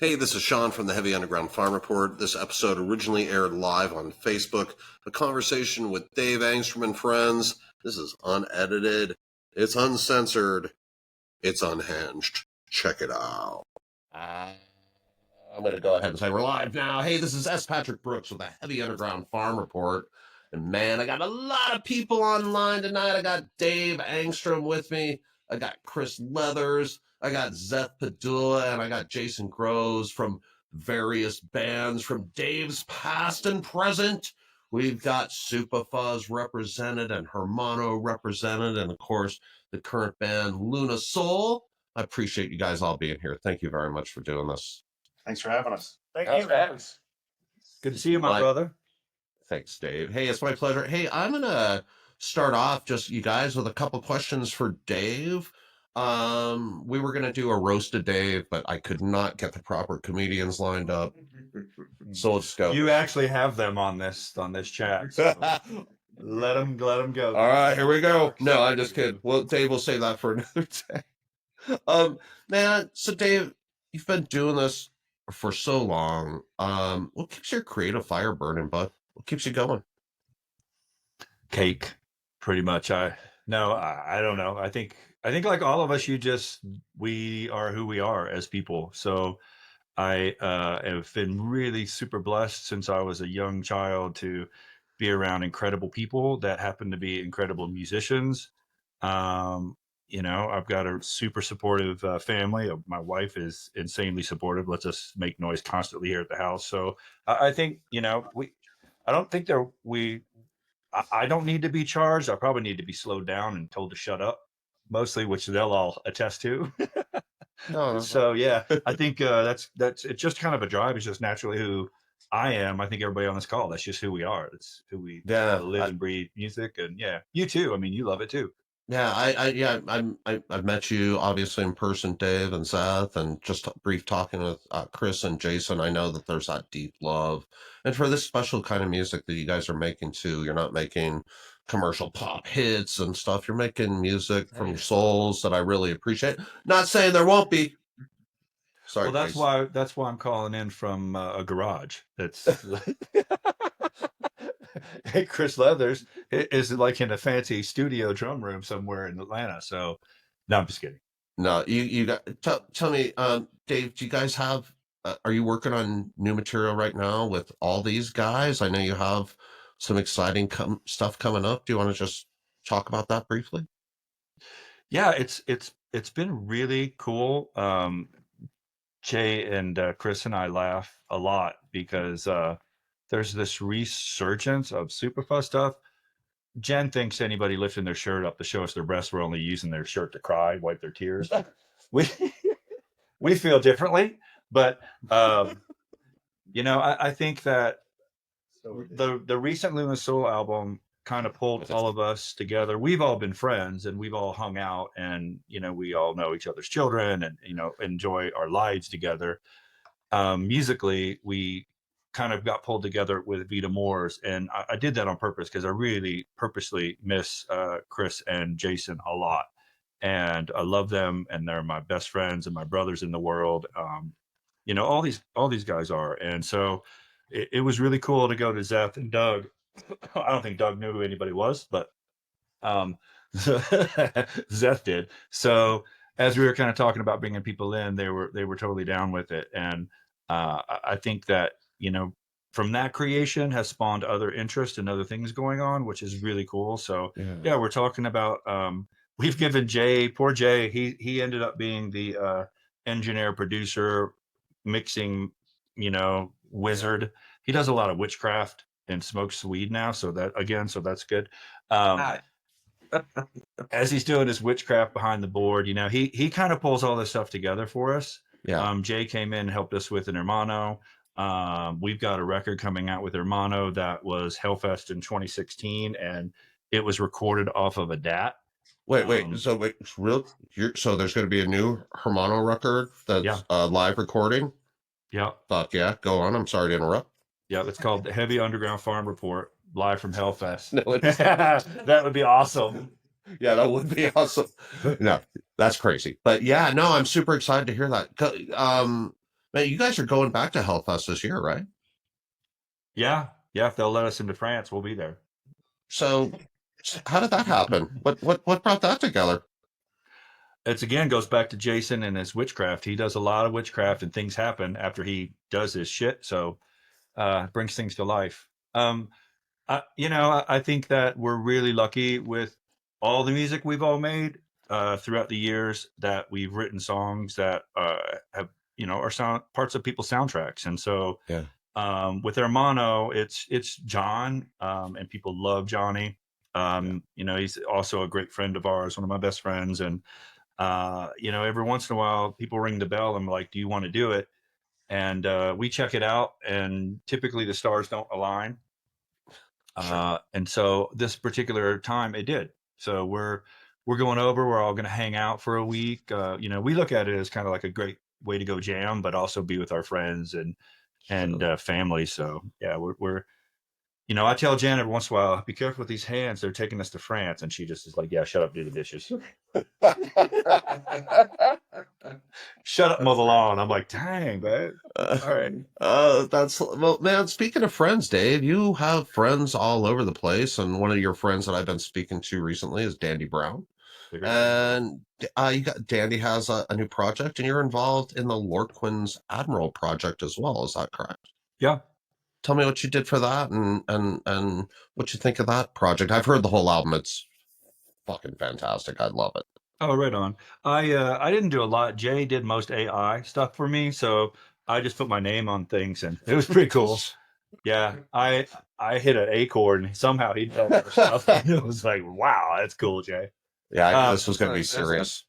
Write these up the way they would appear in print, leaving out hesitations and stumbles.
Hey, this is Sean from the Heavy Underground Farm Report. This episode originally aired live on Facebook. A conversation with Dave Angstrom and friends. This is unedited. It's uncensored. It's unhinged. Check it out. I'm going to go ahead and say we're live now. Hey, this is S. Patrick Brooks with the Heavy Underground Farm Report. And man, I got a lot of people online tonight. I got Dave Angstrom with me. I got Chris Leathers. I got Zeth Pedulla, and I got Jason Groves from various bands from Dave's past and present. We've got Supafuzz represented and Hermano represented, and of course, the current band Luna Soul. I appreciate you guys all being here. Thank you very much for doing this. Thanks for having us. Thank you. Good to see you, my brother. Thanks, Dave. Hey, it's my pleasure. Hey, I'm going to start off just you guys with a couple questions for Dave. We were going to do a roasted Dave, but I could not get the proper comedians lined up. So let's go. You actually have them on this chat. So let them go. All right, here we go. No, I'm just kidding. Well, Dave, we'll save that for another day. Man, so Dave, you've been doing this for so long. What keeps your creative fire burning, bud? What keeps you going? Cake, pretty much. I don't know. I think like all of us, we are who we are as people. So I have been really super blessed since I was a young child to be around incredible people that happen to be incredible musicians. I've got a super supportive family. My wife is insanely supportive, lets us make noise constantly here at the house. So I think, I don't think I don't need to be charged. I probably need to be slowed down and told to shut up, mostly, which they'll all attest to. No. So yeah, I think that's it's just kind of a drive. It's just naturally who I am. I think everybody on this call, that's just who we are. It's who we live and breathe music. And yeah, you too. I mean, you love it too. Yeah, I've met you obviously in person, Dave and Zeth, and just brief talking with Chris and Jason. I know that there's that deep love, and for this special kind of music that you guys are making too. You're not making commercial pop hits and stuff. You're making music from souls that I really appreciate. Not saying there won't be. Sorry. Well, that's why I'm calling in from a garage. That's. Hey, Chris Leathers is like in a fancy studio drum room somewhere in Atlanta. So, no, I'm just kidding. No, you got. Tell me, Dave. Do you guys have? Are you working on new material right now with all these guys? I know you have some exciting stuff coming up. Do you want to just talk about that briefly? Yeah, it's been really cool. Jay and Chris and I laugh a lot because there's this resurgence of Supafuzz stuff. Jen thinks anybody lifting their shirt up to show us their breasts were only using their shirt to cry, wipe their tears. We feel differently, but I think that the recent Luna Soul album kind of pulled all of us together. We've all been friends and we've all hung out, and we all know each other's children and enjoy our lives together. Musically, we kind of got pulled together with Vita Moore's, and I did that on purpose because I really purposely miss Chris and Jason a lot, and I love them, and they're my best friends and my brothers in the world. All these guys are, and so it was really cool to go to Zeth and Doug. I don't think Doug knew who anybody was, but Zeth did. So as we were kind of talking about bringing people in, they were totally down with it, and I think that from that creation has spawned other interest and other things going on, which is really cool. So yeah, we're talking about we've given poor Jay, he ended up being the engineer, producer, mixing, wizard. He does a lot of witchcraft and smokes weed now, so that's good. As he's doing his witchcraft behind the board, he kind of pulls all this stuff together for us. Jay came in and helped us with an Hermano. We've got a record coming out with Hermano that was Hellfest in 2016, and it was recorded off of a DAT. So there's going to be a new Hermano record that's live recording? Yeah. Fuck yeah. Go on. I'm sorry to interrupt. Yeah, it's called the Heavy Underground Farm Report, live from Hellfest. That would be awesome. Yeah, that would be awesome. No, that's crazy. But yeah, no, I'm super excited to hear that. Man, you guys are going back to Hellfest this year, right? Yeah, if they'll let us into France, we'll be there. So how did that happen? What brought that together? It's again goes back to Jason and his witchcraft. He does a lot of witchcraft, and things happen after he does his shit. So brings things to life. I think that we're really lucky with all the music we've all made throughout the years, that we've written songs that have, are sound parts of people's soundtracks. And so Yeah. with Hermano, it's John, and people love Johnny. He's also a great friend of ours, one of my best friends. And, every once in a while people ring the bell and like, do you want to do it? And we check it out, and typically the stars don't align. Sure. And so this particular time it did. So we're going over, we're all going to hang out for a week. We look at it as kind of like a great way to go jam, but also be with our friends and family. So yeah, we're I tell Jan every once in a while, be careful with these hands, they're taking us to France. And she just is like, yeah, shut up, do the dishes. Shut up, mow the lawn. I'm like, dang, man. All right. Well, man, speaking of friends, Dave, you have friends all over the place, and one of your friends that I've been speaking to recently is Dandy Brown. And Dandy has a new project, and you're involved in the Lorquin's Admiral project as well. Is that correct? Yeah. Tell me what you did for that, and what you think of that project. I've heard the whole album. It's fucking fantastic. I love it. Oh, right on. I didn't do a lot. Jay did most AI stuff for me, so I just put my name on things, and it was pretty cool. Yeah, I hit an A chord, and somehow he did more stuff. It was like, wow, that's cool, Jay. Yeah, I knew this was going to be serious.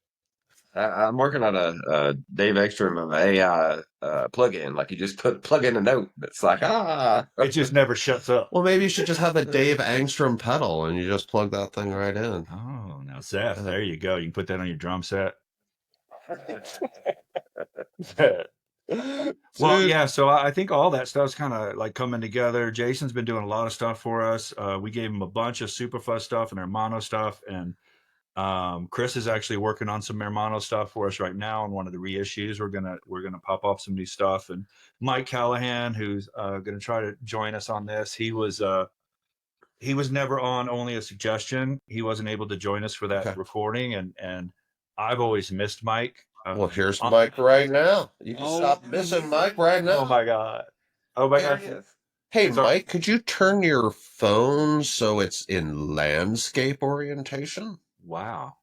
I'm working on a Dave Angstrom of AI plugin. Like you just plug in a note. It's like it just never shuts up. Well, maybe you should just have a Dave Angstrom pedal, and you just plug that thing right in. Oh, now Zeth, there you go. You can put that on your drum set. Well, yeah. So I think all that stuff's kind of like coming together. Jason's been doing a lot of stuff for us. We gave him a bunch of Supafuzz stuff and Hermano stuff, and Chris is actually working on some Hermano stuff for us right now on one of the reissues. We're gonna pop off some new stuff. And Mike Callahan, who's gonna try to join us on this, he was never on, only a suggestion. He wasn't able to join us for that recording, and I've always missed Mike. Well, here's Mike right now. You can stop missing Mike right now. Oh my god! Oh my god! Hey, Mike, could you turn your phone so it's in landscape orientation? Wow.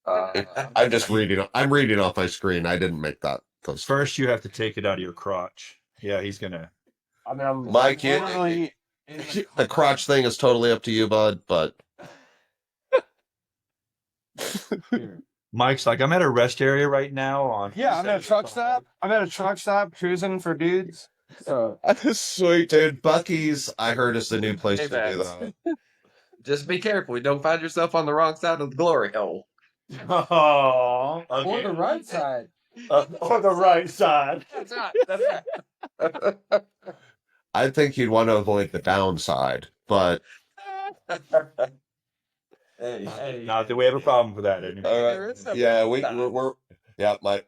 I'm just reading. I'm reading off my screen. I didn't make that. First, you have to take it out of your crotch. Yeah, he's gonna. I mean, Mike, the crotch thing is totally up to you, bud. But Mike's like, I'm at a rest area right now. I'm at a truck stop. I'm at a truck stop cruising for dudes. Sweet, dude. Bucky's, I heard, is the new place to do that. Just be careful. Don't find yourself on the wrong side of the glory hole. Oh, okay. Or the right side. Or the right side. That's right. I think you'd want to avoid the downside, but hey. Not that we have a problem with that anymore. Yeah, we're yeah. My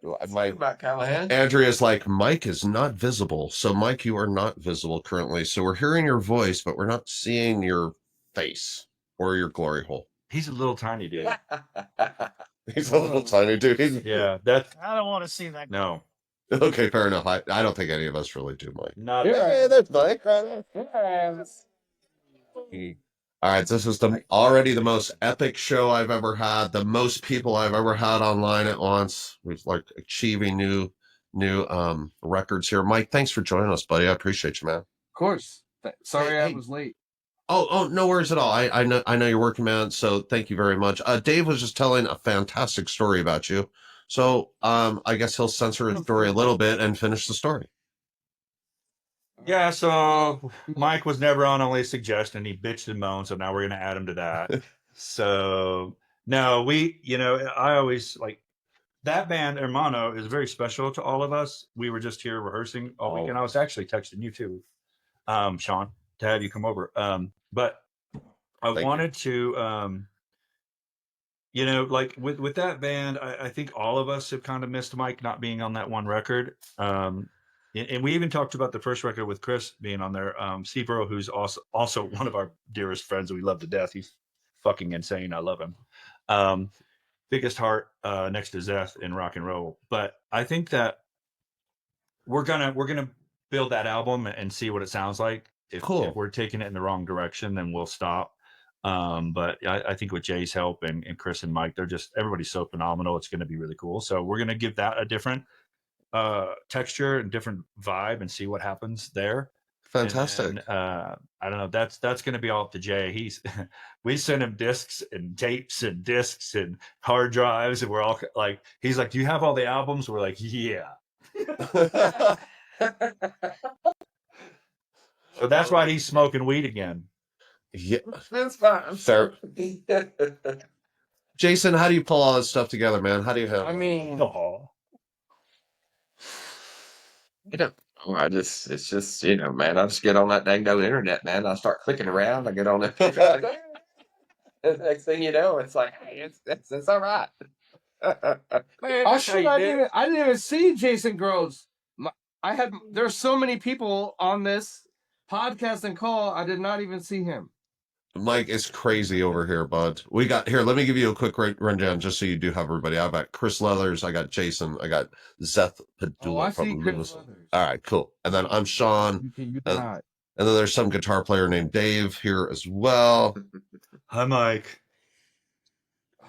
Callahan. Andrea's like, Mike is not visible. So Mike, you are not visible currently. So we're hearing your voice, but we're not seeing your face or your glory hole. He's a little tiny dude. He's a little tiny dude. Yeah, that's. I don't want to see that. No. Okay, fair enough. I don't think any of us really do, Mike. Not. Hey, that's Mike. All right, this is already the most epic show I've ever had. The most people I've ever had online at once. We've like achieving new records here. Mike, thanks for joining us, buddy. I appreciate you, man. Of course. Sorry I was late. Oh, no worries at all. I know you're working, man. So thank you very much. Dave was just telling a fantastic story about you. So I guess he'll censor his story a little bit and finish the story. Yeah, so Mike was never on, only a suggestion. He bitched and moaned, so now we're going to add him to that. So, no, I always like that band, Hermano, is very special to all of us. We were just here rehearsing all weekend. I was actually texting you too, Sean, to have you come over. But I wanted to you know, like with that band, I think all of us have kind of missed Mike not being on that one record. And we even talked about the first record with Chris being on there. Steve Burrow, who's also one of our dearest friends that we love to death. He's fucking insane. I love him. Biggest heart next to Zeth in rock and roll. But I think that we're gonna build that album and see what it sounds like. If we're taking it in the wrong direction, then we'll stop. But I think with Jay's help and Chris and Mike, everybody's so phenomenal. It's going to be really cool. So we're going to give that a different texture and different vibe and see what happens there. Fantastic. I don't know. That's going to be all up to Jay. We send him discs and tapes and discs and hard drives, and we're all like, he's like, "Do you have all the albums?" We're like, "Yeah." So that's why he's smoking weed again. Yeah, That's fine. I'm sorry. Jason, how do you pull all this stuff together, man? How do you have? I mean, it's just, man, I just get on that dang internet, man. I start clicking around. I get on it. The next thing you know, it's like, hey, it's all right. Man, I didn't even see Jason Groves. There's so many people on this podcast and call. I did not even see him. Mike, it's crazy over here, bud. We got here. Let me give you a quick rundown, just so you do have everybody. I got Chris Leathers, I got Jason, I got Zeth Pedulla. Oh, I see Chris Leathers. All right, cool. And then I'm Sean. And then there's some guitar player named Dave here as well. Hi, Mike.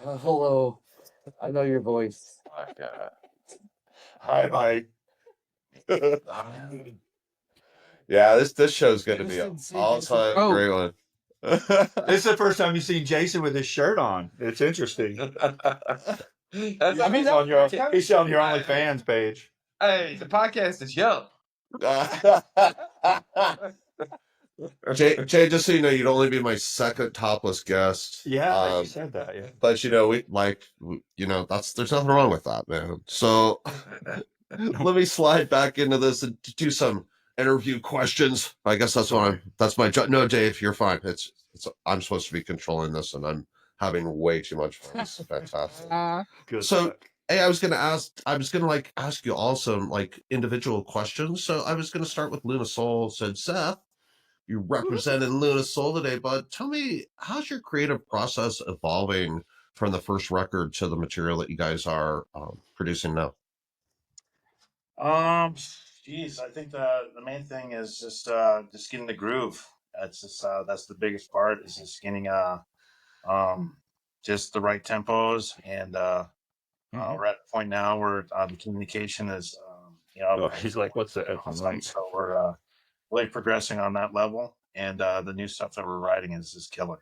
Hello. I know your voice. Hi, Mike. Yeah, this show's going to be an all-time great one. This is the first time you've seen Jason with his shirt on. It's interesting. He's on your OnlyFans page. Hey, the podcast is young. Jay, just so you know, you'd only be my second topless guest. Yeah, you said that. Yeah, but there's nothing wrong with that, man. So let me slide back into this and do some interview questions. I guess that's my job. No, Dave, you're fine. I'm supposed to be controlling this, and I'm having way too much fun. It's fantastic. Good. So, hey, I was gonna ask you all some individual questions. So I was gonna start with Luna Soul. Said Zeth, you represented Luna Soul today, bud. Tell me, how's your creative process evolving from the first record to the material that you guys are producing now? Geez, I think the main thing is just getting the groove. That's the biggest part, is just getting just the right tempos, and we're at a point now where the communication is he's like, "What's the awesome." So we're really progressing on that level, and the new stuff that we're writing is just killer.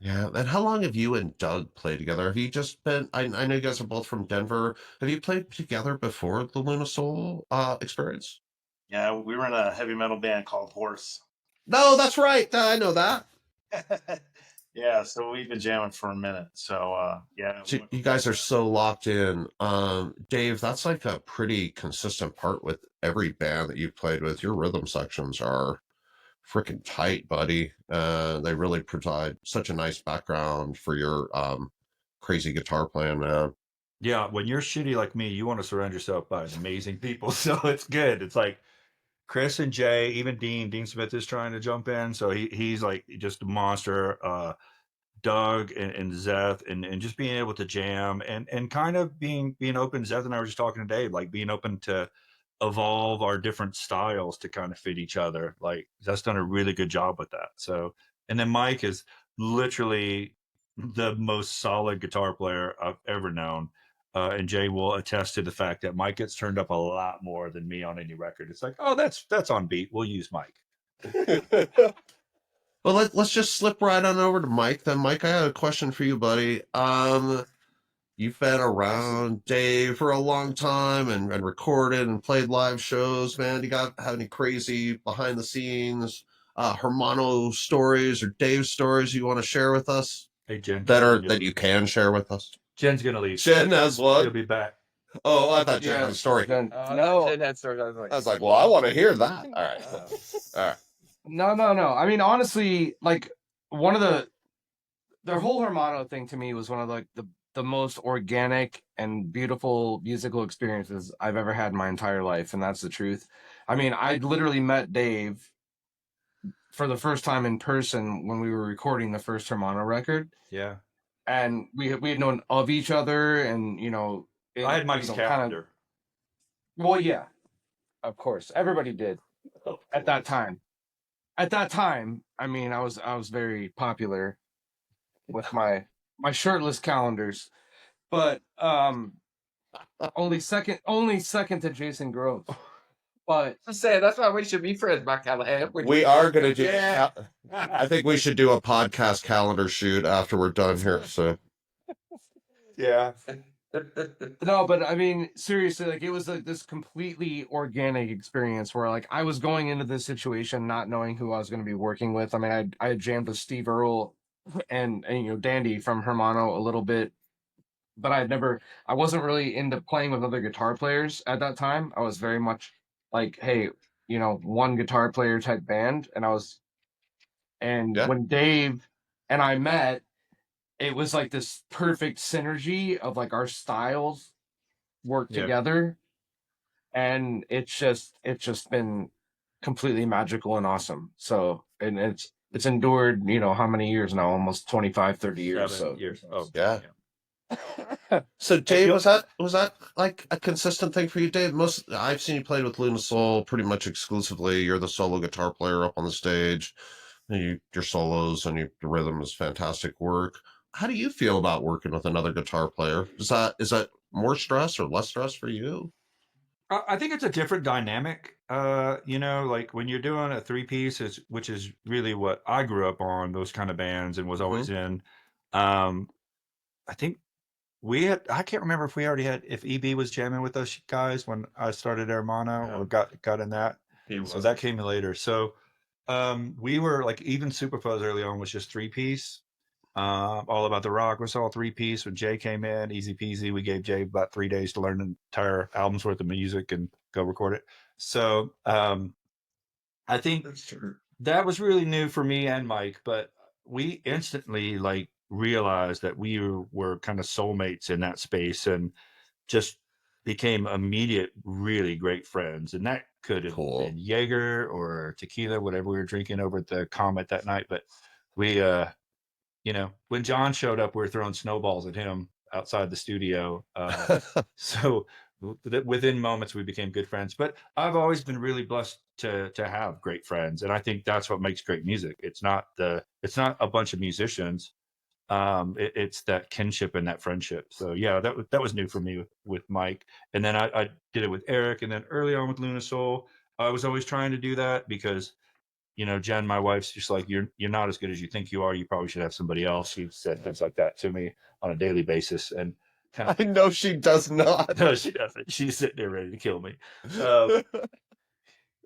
Yeah, and how long have you and Doug played together? Have you just been? I know you guys are both from Denver. Have you played together before the Luna Soul experience? Yeah, we were in a heavy metal band called Horse. No, that's right. I know that. Yeah, so we've been jamming for a minute. So yeah, so you guys are so locked in. Dave, that's like a pretty consistent part with every band that you've played with. Your rhythm sections are freaking tight, buddy. They really provide such a nice background for your crazy guitar playing, man. Yeah, when you're shitty like me, you want to surround yourself by amazing people. So it's good. It's like Chris and Jay, even Dean Smith is trying to jump in. So he's like just a monster. Doug and Zeth and just being able to jam and kind of being open. Zeth and I were just talking today, like being open to evolve our different styles to kind of fit each other. Like Zeth's done a really good job with that. So, and then Mike is literally the most solid guitar player I've ever known. And Jay will attest to the fact that Mike gets turned up a lot more than me on any record. It's like, oh, that's on beat. We'll use Mike. Well, let's just slip right on over to Mike. Then, Mike, I had a question for you, buddy. You've been around Dave for a long time and recorded and played live shows, man. You have any crazy behind the scenes Hermano stories or Dave stories you want to share with us? Hey, Jen. That you can share with us? Jen's going to leave. Jen has what? She'll be back. Oh, I thought Jen had a story. No. Jen had story. I was like, well, I want to hear that. All right. All right. No. I mean, honestly, like one of their whole Hermano thing to me was one of the the most organic and beautiful musical experiences I've ever had in my entire life, and that's the truth. I mean, I literally met Dave for the first time in person when we were recording the first Hermano record, Yeah. and we had known of each other, and I had Mike's calendar. Well, yeah, of course, everybody did at that time. At that time, I mean, I was very popular with my shirtless calendars, but only second to Jason Groves. But I'm saying that's why we should be friends, my Callahan. We are going to do. Yeah. I think we should do a podcast calendar shoot after we're done here. So Yeah. no, but I mean, seriously, like it was like this completely organic experience where like I was going into this situation not knowing who I was going to be working with. I mean, I had jammed with Steve Earle and Dandy from Hermano a little bit, but I wasn't really into playing with other guitar players at that time. I was very much like, hey, one guitar player type band, and Yeah. when Dave and I met, it was like this perfect synergy of like our styles work together, and it's just been completely magical and awesome. So, and it's endured, how many years now? Almost 25, 30 years. 7 years. Oh, yeah. So Dave, was that like a consistent thing for you, Dave? I've seen you played with Luna Soul pretty much exclusively. You're the solo guitar player up on the stage. And your solos and your rhythm is fantastic work. How do you feel about working with another guitar player? Is that more stress or less stress for you? I think it's a different dynamic. Like when you're doing a 3-piece, which is really what I grew up on, those kind of bands, and was always in. I think I can't remember if EB was jamming with us guys when I started Hermano or got in that. So that came later. So we were like, even Supafuzz early on was just 3-piece. All About the Rock was all 3-piece. When Jay came in, easy peasy. We gave Jay about 3 days to learn an entire album's worth of music and go record it. So I think that was really new for me and Mike, but we instantly like realized that we were kind of soulmates in that space and just became immediate, really great friends. And that could have been Jaeger or tequila, whatever we were drinking over at the Comet that night. But we, when John showed up, we were throwing snowballs at him outside the studio. So within moments, we became good friends. But I've always been really blessed to have great friends. And I think that's what makes great music. It's not a bunch of musicians. It's that kinship and that friendship. So yeah, that was new for me with Mike. And then I did it with Eric, and then early on with Luna Soul, I was always trying to do that because, Jen, my wife's just like, you're not as good as you think you are. You probably should have somebody else. She said things like that to me on a daily basis. And I know she does not. No, she doesn't. She's sitting there ready to kill me.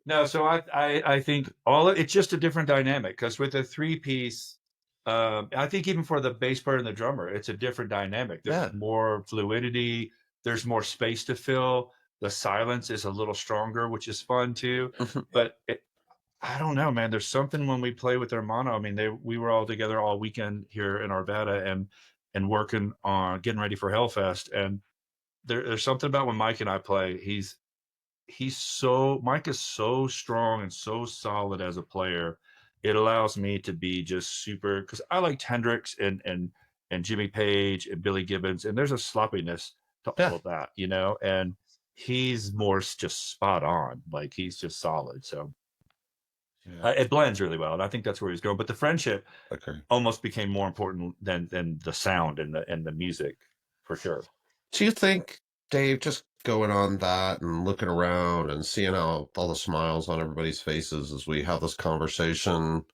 No, so I think it's just a different dynamic, because with a 3-piece, I think even for the bass player and the drummer, it's a different dynamic. There's more fluidity. There's more space to fill. The silence is a little stronger, which is fun too. But I don't know, man. There's something when we play with Hermano. I mean, we were all together all weekend here in Arvada and working on getting ready for Hellfest. And there's something about when Mike and I play. Mike is so strong and so solid as a player. It allows me to be just super, because I liked Hendrix and Jimmy Page and Billy Gibbons, and there's a sloppiness to all of that, and he's more just spot on. Like, he's just solid. So it blends really well, and I think that's where he's going. But the friendship almost became more important than the sound and the music, for sure. Do you think, Dave, just going on that and looking around and seeing all the smiles on everybody's faces as we have this conversation,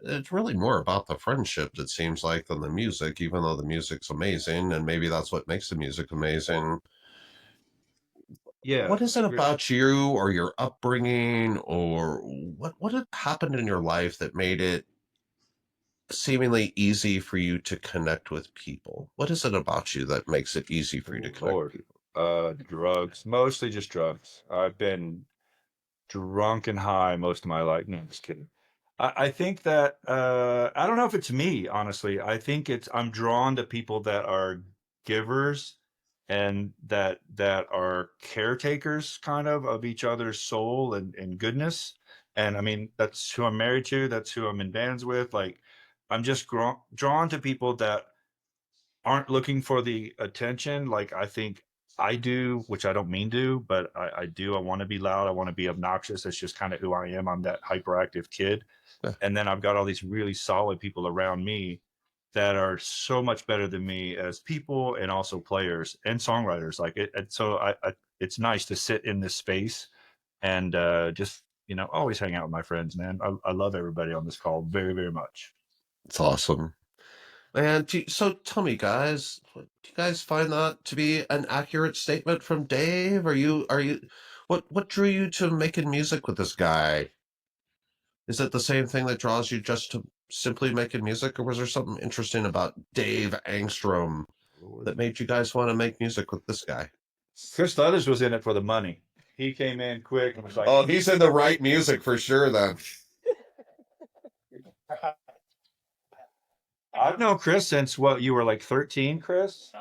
it's really more about the friendship, it seems like, than the music, even though the music's amazing, and maybe that's what makes the music amazing. Yeah. What is it about you or your upbringing, or what had happened in your life that made it seemingly easy for you to connect with people? What is it about you that makes it easy for you to connect with people? Drugs, mostly just drugs. I've been drunk and high most of my life. No, I'm just kidding. I think that I don't know if it's me, honestly. I think I'm drawn to people that are givers and that are caretakers kind of each other's soul and goodness. And I mean, that's who I'm married to. That's who I'm in bands with. Like, I'm just drawn to people that aren't looking for the attention like I think I do, which I don't mean to, but I do. I want to be loud. I want to be obnoxious. That's just kind of who I am. I'm that hyperactive kid. Yeah. And then I've got all these really solid people around me that are so much better than me as people and also players and songwriters. Like it, and so I it's nice to sit in this space and just, you know, always hang out with my friends, man. I love everybody on this call very, very much. It's awesome. And so tell me, guys, do you guys find that to be an accurate statement from Dave? What drew you to making music with this guy? Is it the same thing that draws you just to simply making music, or was there something interesting about Dave Angstrom that made you guys want to make music with this guy? Chris Leathers was in it for the money. He came in quick and was like, Oh, he's in the right music for sure then. I've known Chris since what, you were like 13, Chris?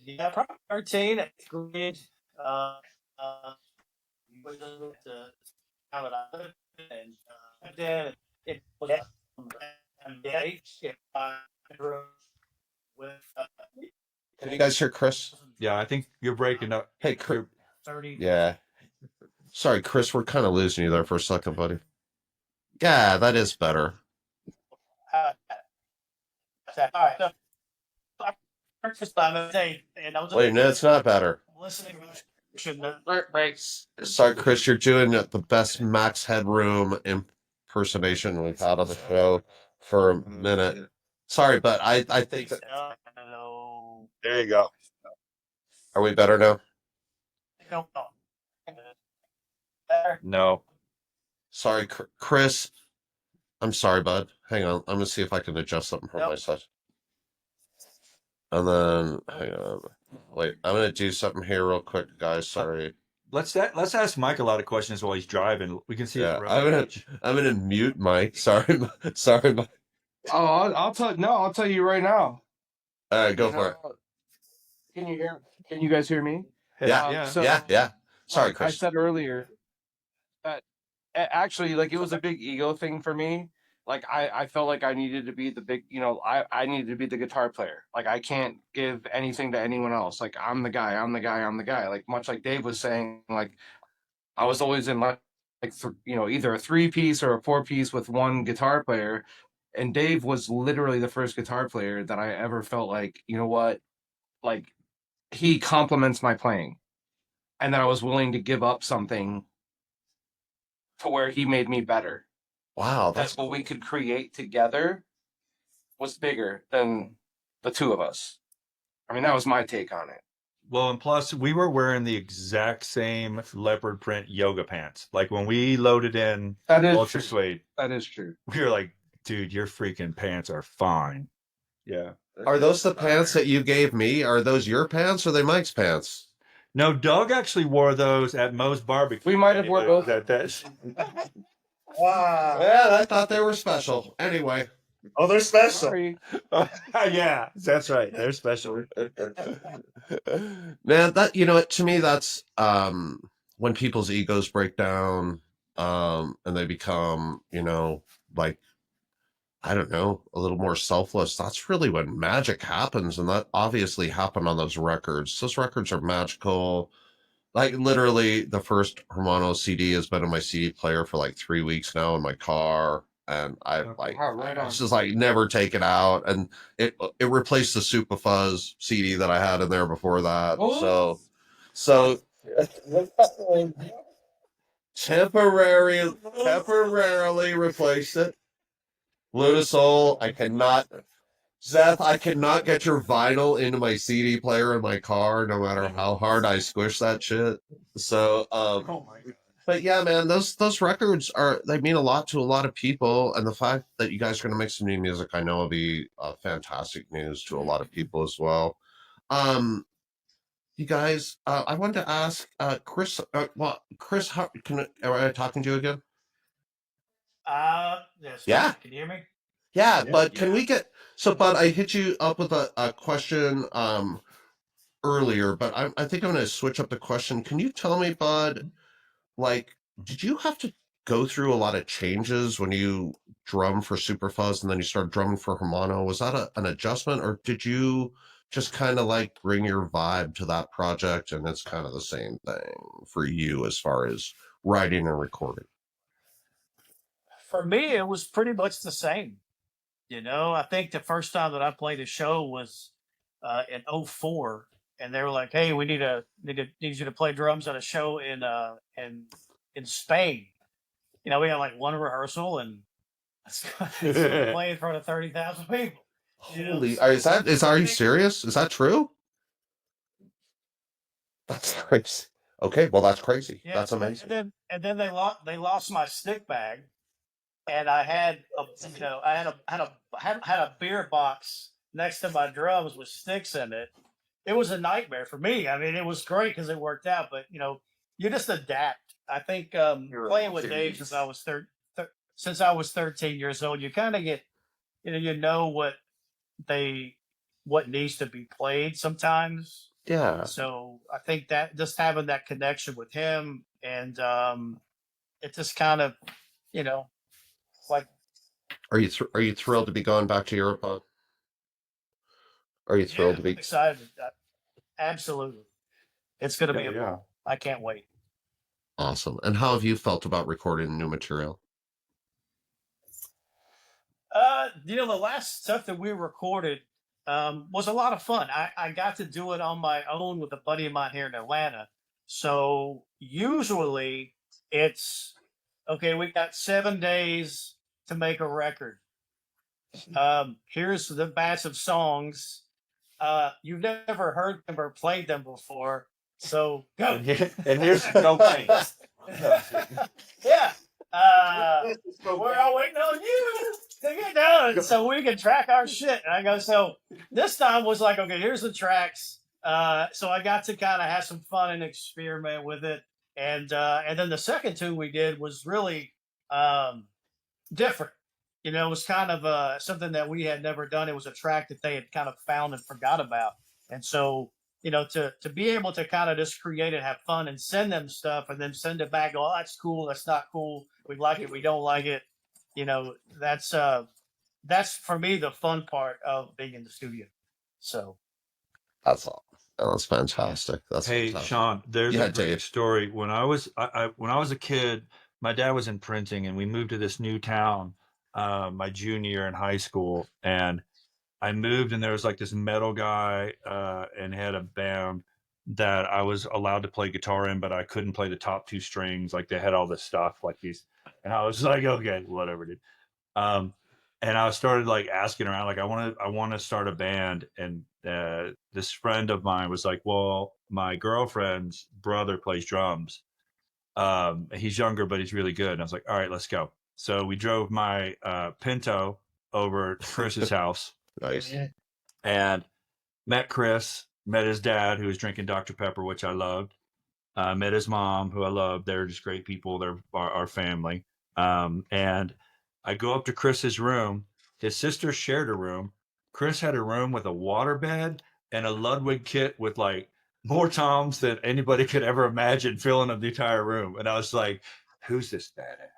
Yeah, probably 13 at grade. Was how I lived, and then it was with Can you guys hear Chris? Yeah, I think you're breaking up. Hey, Chris. 30. Yeah. Sorry, Chris, we're kind of losing you there for a second, buddy. Yeah, that is better. All right. So, I purchased by mistake, and I was Wait, no, it's not better. listening. Sorry, Chris, you're doing the best Max Headroom impersonation we've had on the show for a minute. Sorry, but I think that... Hello. There you go. Are we better now? No. No. Sorry, Chris. I'm sorry, bud. Hang on. I'm going to see if I can adjust something from my side. And then, hang on. Wait, I'm going to do something here real quick, guys. Sorry. Let's ask Mike a lot of questions while he's driving. We can see. Yeah, I'm gonna mute Mike. Sorry, sorry, Mike. Oh, I'll tell you right now. All right, go for it. Can you hear? Can you guys hear me? Yeah, So- yeah. Sorry, I Chris. said earlier that actually, like, it was a big ego thing for me. Like, I felt like I needed to be the big, I needed to be the guitar player. Like, I can't give anything to anyone else. Like, I'm the guy. Like, much like Dave was saying, like, I was always in either a 3-piece or a 4-piece with one guitar player. And Dave was literally the first guitar player that I ever felt like, you know what, like, he complements my playing. And that I was willing to give up something to where he made me better. Wow, That's what we could create together was bigger than the two of us. I mean, that was my take on it. Well, and plus we were wearing the exact same leopard print yoga pants. Like when we loaded in That is Ultra true. Suede, That is true. we were like, dude, your freaking pants are fine. Yeah. Are those the pants that you gave me? Are those your pants or are they Mike's pants? No, Doug actually wore those at Moe's barbecue. We might have worn both. Wow. Yeah, I thought they were special. Anyway. Oh, they're special. Sorry. Yeah, that's right. They're special. Man, to me, that's when people's egos break down and they become, like, I don't know, a little more selfless. That's really when magic happens. And that obviously happened on those records. Those records are magical. Like, literally, the first Hermano CD has been in my CD player for like 3 weeks now in my car. And it's just like never take it out. And it replaced the Supafuzz CD that I had in there before that. Oh. So temporarily replaced it. Ludisol, Zeth, I cannot get your vinyl into my CD player in my car, no matter how hard I squish that shit. So, Oh my God. but yeah, man, those records they mean a lot to a lot of people, and the fact that you guys are gonna make some new music, I know will be fantastic news to a lot of people as well. You guys, I wanted to ask Chris. Chris, am I talking to you again? Yes. Yeah. Can you hear me? Yeah, Yeah, but can we get so? Bud, I hit you up with a question earlier, but I think I'm going to switch up the question. Can you tell me, Bud, like, did you have to go through a lot of changes when you drum for Supafuzz and then you started drumming for Hermano? Was that an adjustment, or did you just kind of like bring your vibe to that project and it's kind of the same thing for you as far as writing and recording? For me, it was pretty much the same. I think the first time that I played a show was in '04, and they were like, "Hey, we need you to play drums at a show in Spain." We had like one rehearsal, and play in front of 30,000 people. Holy, are you serious? Is that true? That's crazy. Okay, well that's crazy. Yeah, That's amazing. and then they lost my stick bag, and I had a beer box next to my drums with sticks in it. It was a nightmare for me. I mean, it was great because it worked out, but you just adapt. I think playing with Dave since I was 13 years old, you kind of get what needs to be played sometimes. Yeah. So I think that just having that connection with him, and it just kind of, like, Are you thrilled to be going back to Europe, Bud? Are you thrilled to I'm be? excited. Absolutely, it's gonna be. Yeah. I can't wait. Awesome. And how have you felt about recording new material? The last stuff that we recorded was a lot of fun. I got to do it on my own with a buddy of mine here in Atlanta. So usually it's okay. We got 7 days to make a record. Here's the batch of songs. You've never heard them or played them before, so go. And here's no pain. Yeah. We're all waiting on you to get done so we can track our shit. And I go, so this time was like, okay, here's the tracks. So I got to kind of have some fun and experiment with it. And then the second two we did was really different. It was kind of something that we had never done. It was a track that they had kind of found and forgot about. And so, to be able to kind of just create and have fun and send them stuff and then send it back, oh, that's cool, that's not cool, we like it, we don't like it. That's for me the fun part of being in the studio. So That's all. That's fantastic. That's Hey, fantastic. Sean, there's Yeah, a great Dave. story. When I was a kid, my dad was in printing, and we moved to this new town my junior year in high school, and I moved, and there was like this metal guy and had a band that I was allowed to play guitar in, but I couldn't play the top two strings. Like they had all this stuff like these, and I was like, okay, whatever, dude. And I started like asking around, like I want to start a band, and this friend of mine was like, well, my girlfriend's brother plays drums. He's younger, but he's really good. And I was like, all right, let's go. So we drove my Pinto over to Chris's house. Nice. And met Chris, met his dad, who was drinking Dr. Pepper, which I loved. Met his mom, who I loved. They're just great people. They're our family. And I go up to Chris's room. His sister shared a room. Chris had a room with a waterbed and a Ludwig kit with like more toms than anybody could ever imagine filling up the entire room. And I was like, who's this badass?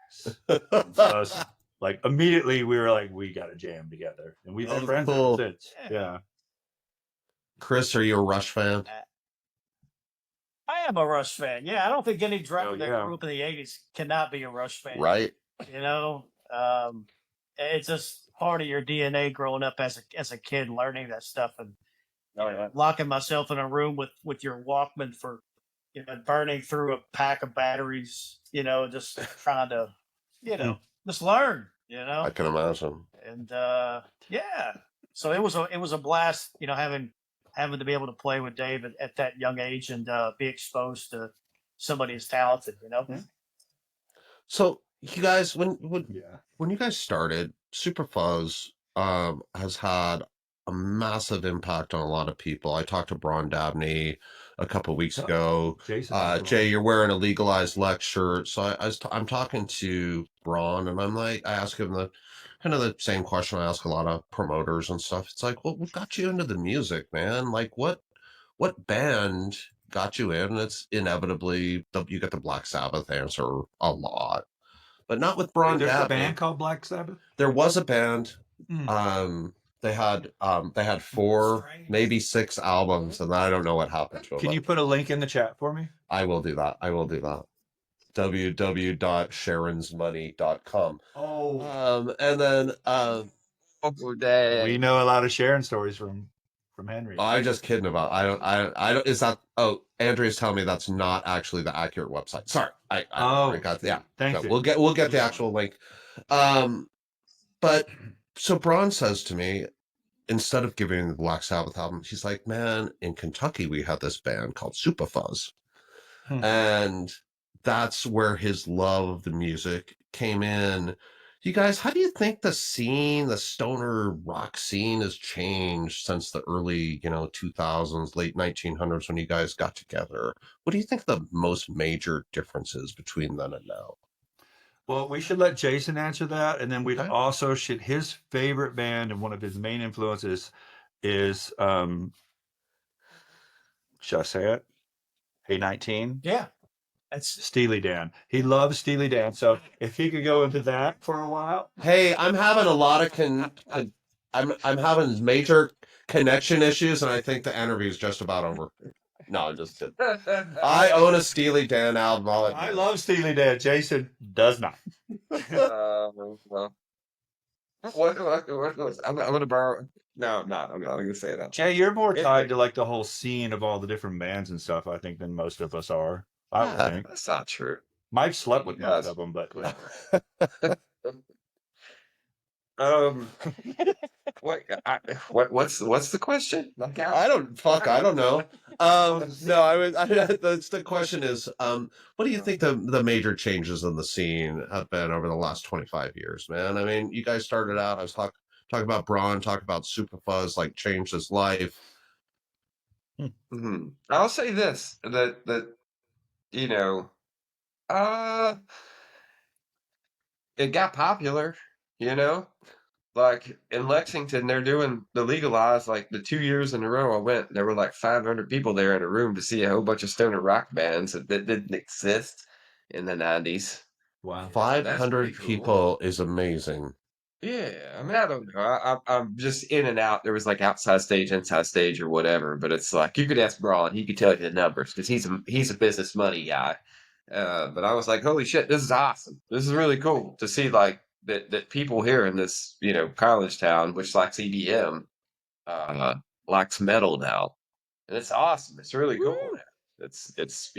So like immediately we were like, we got to jam together, and we've been friends ever since. Yeah. Chris, are you a Rush fan? I am a Rush fan. Yeah, I don't think any drummer that grew up in the '80s cannot be a Rush fan. Right. It's just part of your DNA growing up as a kid, learning that stuff, and locking myself in a room with your Walkman for burning through a pack of batteries. Just trying to just learn. I can imagine. And so it was a blast. Having to be able to play with Dave at that young age and be exposed to somebody as talented. So you guys, when you guys started, Supafuzz has had a massive impact on a lot of people. I talked to Bron Dabney a couple weeks ago. Jason, Jay, you're wearing a Legalized Lex shirt. So I'm talking to Braun, and I ask him the kind of the same question I ask a lot of promoters and stuff. It's like, what got you into the music, man? Like, what band got you in? It's inevitably you get the Black Sabbath answer a lot, but not with Braun. There's a Dabney. band called Black Sabbath. There was a band. Mm. They had 4, maybe 6 albums, and I don't know what happened to them. Can you put a link in the chat for me? I will do that. www.sharonsmoney.com. And then we know a lot of Sharon stories from Henry. I'm just kidding about. I don't. Is that? Oh, Andrea's telling me that's not actually the accurate website. Sorry. I got yeah. Thank you. We'll get the actual link. But so Braun says to me, instead of giving the Black Sabbath album, he's like, man, in Kentucky we have this band called Supafuzz, and that's where his love of the music came in. You guys, how do you think the stoner rock scene has changed since the early, 2000s, late 1900s when you guys got together? What do you think the most major differences between then and now? Well, we should let Jason answer that, and then we'd also his favorite band and one of his main influences is should I say it? Hey 19? Yeah. That's Steely Dan. He loves Steely Dan. So if he could go into that for a while. Hey, I'm having a lot of I'm having major connection issues, and I think the interview is just about over. No, I'm just kidding. I own a Steely Dan album. I love Steely Dan. Jason does not. Well, what I'm going to borrow. No, I'm not going to say that. Jay, you're more tied to like the whole scene of all the different bands and stuff, I think, than most of us are. I would think. That's not true. Mike slept with most of them, but what's the question? I don't know. The question is, what do you think the major changes in the scene have been over the last 25 years, man? I mean, you guys started out, I was talking about Braun, talking about Supafuzz, like changed his life. Mm-hmm. I'll say this, that it got popular, like in Lexington, they're doing the Legalized, like the 2 years in a row I went, there were like 500 people there in a room to see a whole bunch of stoner rock bands that didn't exist in the 90s. wow. 500 people is amazing. Yeah, I mean, I don't know. I'm just in and out. There was like outside stage, inside stage, or whatever. But it's like you could ask Braun; he could tell you the numbers because he's a business money guy. But I was like, holy shit, this is awesome. This is really cool to see like that people here in this college town, which likes EDM, likes metal now, and it's awesome. It's really cool. It's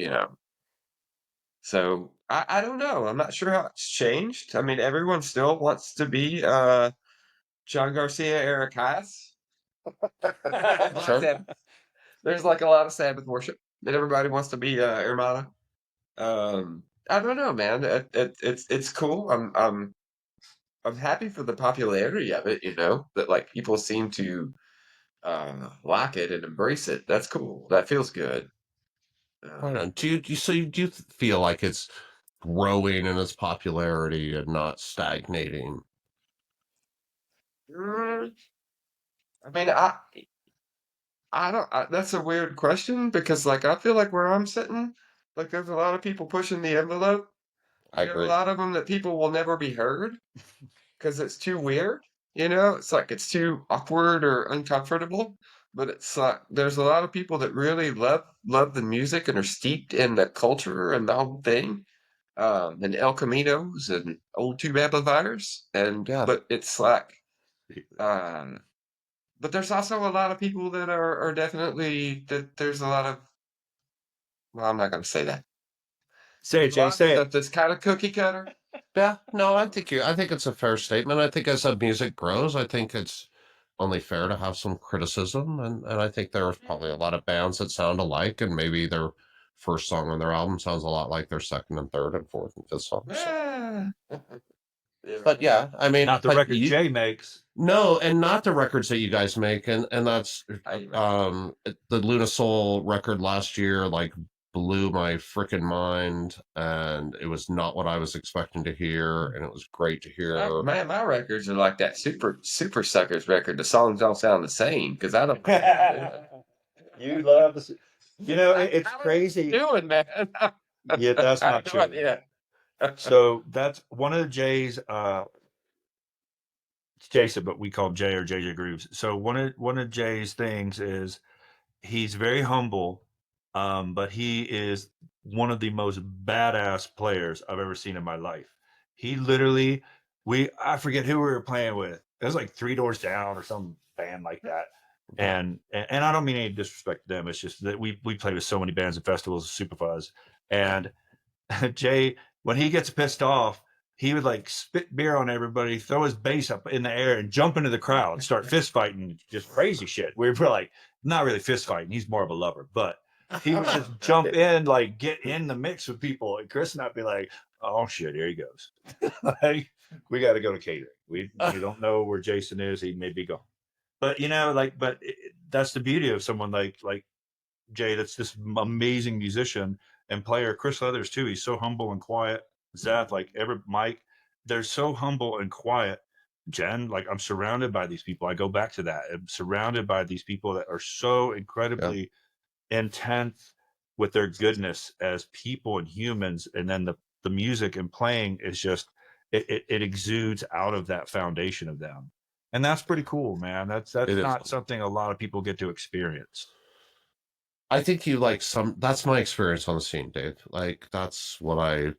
So I don't know. I'm not sure how it's changed. I mean, everyone still wants to be John Garcia era Kyuss. Sure. There's like a lot of Sabbath worship, and everybody wants to be Hermano. I don't know, man. It's cool. I'm happy for the popularity of it. That like people seem to like it and embrace it. That's cool. That feels good. Right on. Do you feel like it's growing in its popularity and not stagnating? I mean, I don't. That's a weird question because, like, I feel like where I'm sitting, like, there's a lot of people pushing the envelope. I There are agree. a lot of them that people will never be heard because it's too weird. It's like it's too awkward or uncomfortable. But it's like there's a lot of people that really love the music and are steeped in the culture and the whole thing, and El Caminos and old tube amplifiers, and Yeah. but it's like, but there's also a lot of people that are definitely that there's a lot of. Well, I'm not going to say that. Say it, Jay. Say it. That's kind of cookie cutter. Yeah, no, I think it's a fair statement. I think as the music grows, I think it's only fair to have some criticism, and I think there's probably a lot of bands that sound alike, and maybe their first song on their album sounds a lot like their second and third and fourth and fifth song. So. Yeah. But yeah, I mean, Not the but record Jay makes. No, and not the records that you guys make, and that's I- the Luna Soul record last year like blew my freaking mind, and it was not what I was expecting to hear, and it was great to hear. Man, my records are like that Super Suckers record. The songs don't sound the same because I don't. You love this. You know, it's crazy. Doing man. Yeah, that's not true. Yeah. So that's one of Jay's it's Jason, but we call him Jay or JJ Grooves. So one of Jay's things is he's very humble, but he is one of the most badass players I've ever seen in my life. He literally, I forget who we were playing with. It was like Three Doors Down or some band like that. And I don't mean any disrespect to them. It's just that we played with so many bands and festivals, Supafuzz. And Jay, when he gets pissed off, he would like spit beer on everybody, throw his bass up in the air, and jump into the crowd, start fist fighting, just crazy shit. We were like, not really fist fighting. He's more of a lover, but he would just jump in, like get in the mix with people. And Chris and I'd be like, oh shit, here he goes. Like, we got to go to catering. We don't know where Jason is. He may be gone. But you know, like, that's the beauty of someone like Jay. That's this amazing musician and player. Chris Leathers too. He's so humble and quiet. Zeth, like Mike, they're so humble and quiet. Jen, like I'm surrounded by these people. I go back to that. I'm surrounded by these people that are so incredibly intense with their goodness as people and humans. And then the music and playing is just it exudes out of that foundation of them. And that's pretty cool, man. That's not something a lot of people get to experience. I think you like that's my experience on the scene, Dave. Like that's what I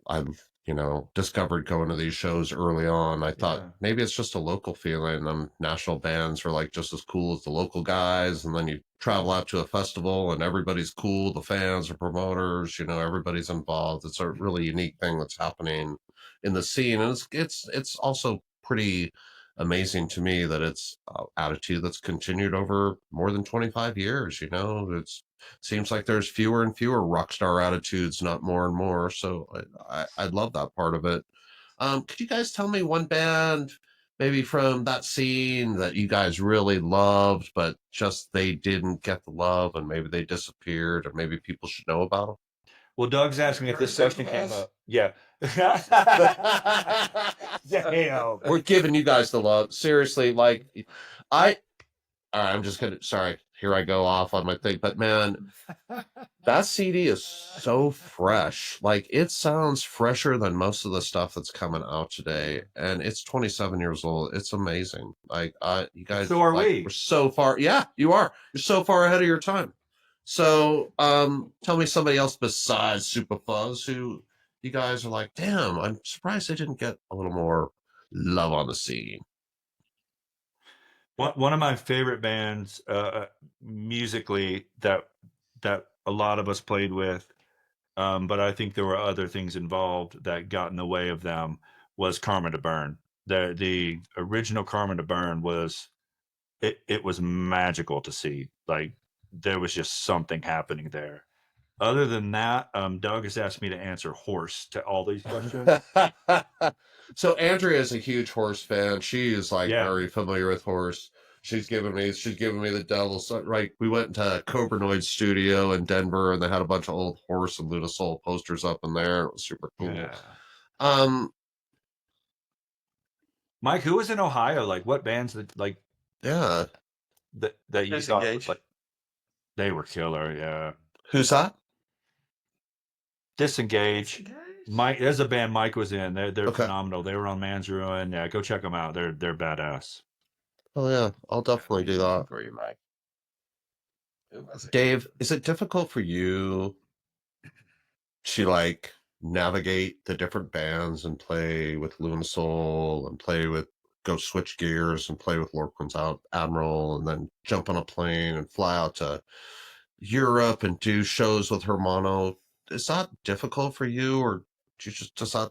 discovered going to these shows early on. I thought maybe it's just a local feeling. National bands are like just as cool as the local guys, and then you travel out to a festival and everybody's cool. The fans, the promoters, everybody's involved. It's a really unique thing that's happening in the scene, and it's also pretty amazing to me that it's attitude that's continued over more than 25 years. It seems like there's fewer and fewer rock star attitudes, not more and more. So I love that part of it. Could you guys tell me one band maybe from that scene that you guys really loved, but just they didn't get the love and maybe they disappeared, or maybe people should know about them? Well, Doug's asking if this question came up. Yeah. Damn. We're giving you guys the love. Seriously, like I'm just gonna, sorry, here I go off on my thing, but man, that CD is so fresh. Like it sounds fresher than most of the stuff that's coming out today, and it's 27 years old. It's amazing. Like you guys, so are we? We're so far. Yeah, you are. You're so far ahead of your time. So, tell me somebody else besides Supafuzz who you guys are like, damn, I'm surprised they didn't get a little more love on the scene. One of my favorite bands musically that a lot of us played with, but I think there were other things involved that got in the way of them, was Karma to Burn. The original Karma to Burn was it was magical to see. Like there was just something happening there. Other than that, Doug has asked me to answer horse to all these questions. So Andrea is a huge Horse fan. She is like very familiar with Horse. She's given me the devil's right. We went to Cobranoid's studio in Denver, and they had a bunch of old Horse and Luna Soul posters up in there. It was super cool. Yeah. Mike, who was in Ohio? Like what bands that like? Yeah. That you thought was, like they were killer. Yeah. Who's that? Disengage. Mike, there's a band Mike was in. They're phenomenal. They were on Man's Ruin. Yeah, go check them out. They're badass. Oh yeah, I'll definitely do that for you, Mike. Dave, is it difficult for you to like navigate the different bands and play with Luna Soul and go switch gears and play with Lorquin's Admiral and then jump on a plane and fly out to Europe and do shows with Hermano? Is that difficult for you, or is that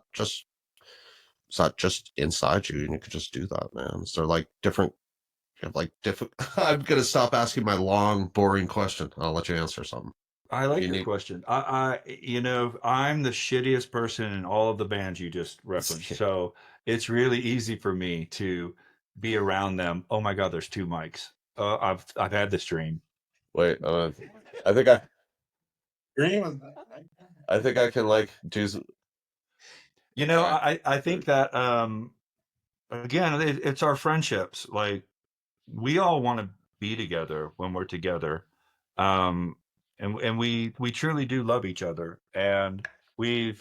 just inside you and you could just do that, man? Is there like different I'm gonna stop asking my long, boring question. I'll let you answer something. I like your question. I'm the shittiest person in all of the bands you just referenced. So it's really easy for me to be around them. Oh my God, there's 2 mics. I've had this dream. Wait, I think I can like do. You know, I think that again, it's our friendships. Like we all want to be together when we're together, and we truly do love each other. And we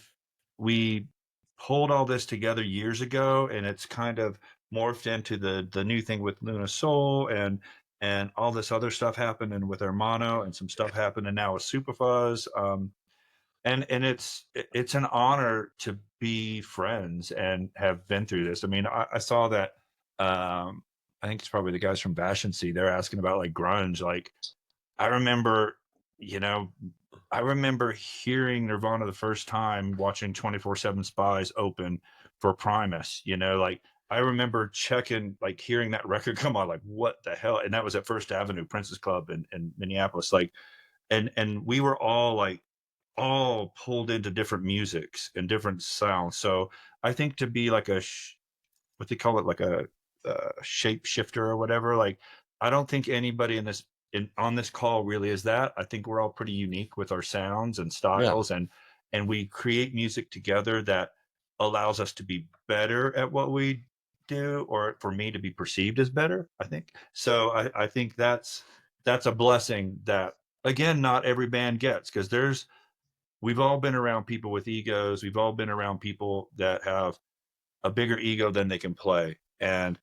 pulled all this together years ago, and it's kind of morphed into the new thing with Luna Soul and all this other stuff happened, and with Hermano, and some stuff happened, and now with Supafuzz. And it's an honor to be friends and have been through this. I mean, I saw that. I think it's probably the guys from Bash and See. They're asking about like grunge. Like, I remember, you know, I remember hearing Nirvana the first time watching 24/7 Spies open for Primus. You know, like I remember checking, like hearing that record come on, like what the hell? And that was at First Avenue Princess Club in Minneapolis. Like, and we were all like all pulled into different musics and different sounds. So I think to be like what they call it, like a shapeshifter or whatever. Like I don't think anybody on this call really is that. I think we're all pretty unique with our sounds and styles, and we create music together that allows us to be better at what we do, or for me to be perceived as better. I think so. I think that's a blessing that again not every band gets, because we've all been around people with egos. We've all been around people that have a bigger ego than they can play. And,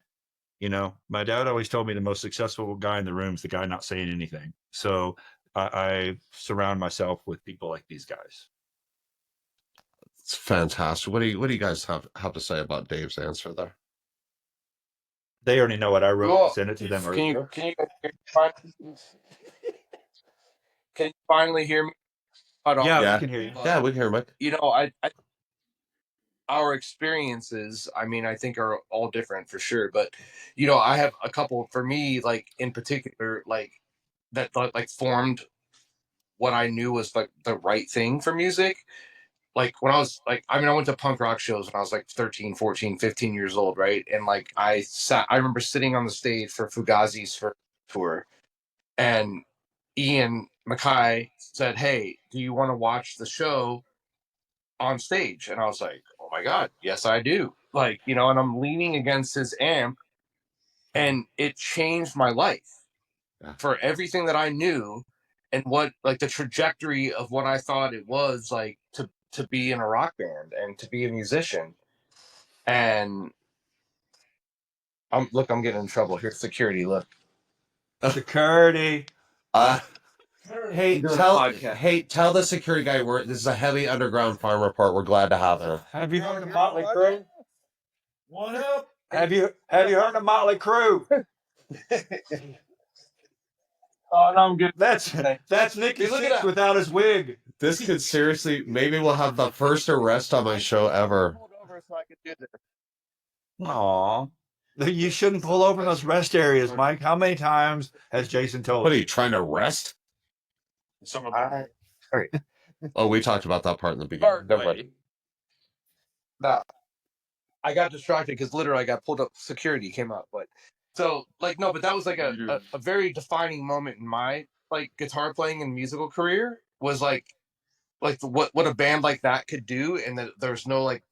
you know, my dad always told me the most successful guy in the room is the guy not saying anything. So I surround myself with people like these guys. It's fantastic. What do you guys have to say about Dave's answer there? They already know what I wrote. Well, Send it to them. Can you finally hear me? Yeah, we can hear you. Yeah, we can hear Mike. You know, I our experiences, I mean, I think are all different for sure. But you know, I have a couple for me, like in particular, like that like formed what I knew was like the right thing for music. Like when I was like, I mean, I went to punk rock shows when I was like 13, 14, 15 years old, right? And like I remember sitting on the stage for Fugazi's first tour, and Ian Mackay said, "Hey, do you want to watch the show on stage?" And I was like, "Oh my God, yes, I do." Like, you know, and I'm leaning against his amp, and it changed my life for everything that I knew and what like the trajectory of what I thought it was like to be in a rock band and to be a musician. And I'm getting in trouble here. Security, look. Security. Hey, tell the security guy this is a heavy underground farm report. We're glad to have him. Have you heard of Motley Crue? What up? Have you heard of Motley Crue? Oh, no, I'm good. That's Nicky Look at Six that. without his wig. This could seriously, maybe we'll have the first arrest on my show ever. Pulled over so I could do this. Aw. You shouldn't pull over in those rest areas, Mike. How many times has Jason told What are you? you trying to rest? Some of All right. Oh, we talked about that part in the beginning. Don't worry. No, I got distracted because literally I got pulled up. Security came up, but so like no, but that was like a very defining moment in my like guitar playing and musical career. Was like what a band like that could do, and that there's no like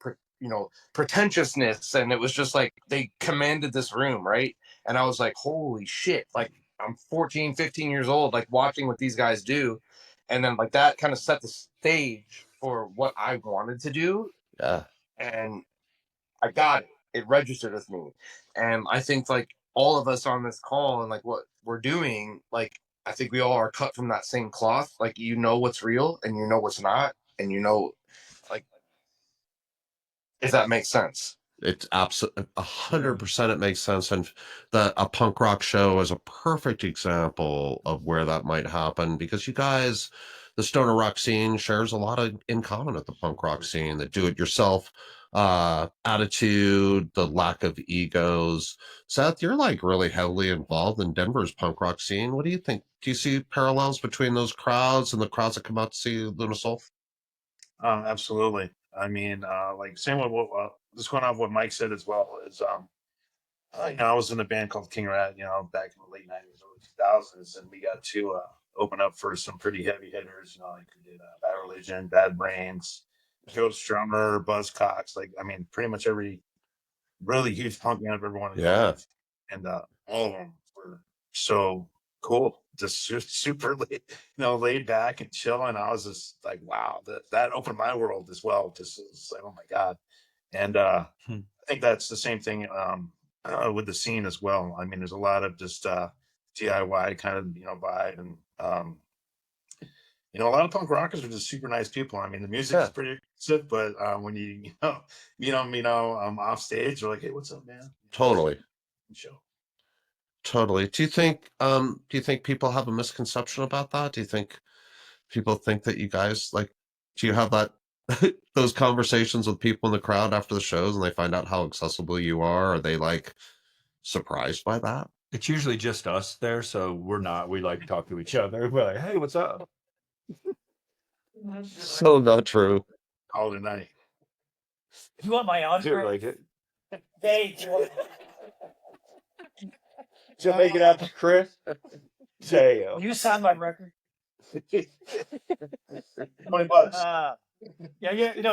pretentiousness, and it was just like they commanded this room, right? And I was like, holy shit! Like I'm 14, 15 years old, like watching what these guys do, and then like that kind of set the stage for what I wanted to do. Yeah. And I got it. It registered with me. And I think like all of us on this call and like what we're doing, like I think we all are cut from that same cloth. Like you know what's real and you know what's not, and you know, like, if that makes sense. It's absolutely 100% it makes sense. And a punk rock show is a perfect example of where that might happen, because you guys, the stoner rock scene shares a lot in common with the punk rock scene, the do-it-yourself attitude, the lack of egos. Zeth, you're like really heavily involved in Denver's punk rock scene. What do you think? Do you see parallels between those crowds and the crowds that come out to see Luna Soul? Absolutely. I mean, like same with what just going off what Mike said as well is I was in a band called King Rat, back in the late 90s, early 2000s, and we got to open up for some pretty heavy hitters, like we did Bad Religion, Bad Brains, Joe Strummer, Buzzcocks, pretty much every really huge punk band I've ever wanted to Yeah. with. And all of them were so cool, just super laid back and chilling. I was just like, wow, that opened my world as well. Just it's like, oh my God. And I think that's the same thing with the scene as well. I mean, there's a lot of just DIY kind of vibe, and a lot of punk rockers are just super nice people. I mean, the music is pretty expensive, but when you meet them, off stage, they're like, hey, what's up, man? Totally. Show. Totally. Do you think people have a misconception about that? Do you think people think that you guys do you have that those conversations with people in the crowd after the shows and they find out how accessible you are? Are they surprised by that? It's usually just us there, so we're not. We like to talk to each other. We're like, hey, what's up? So not true. All the night. You want my autograph? Like it. Hey, To make it out to Chris. Damn. you signed my record. $20.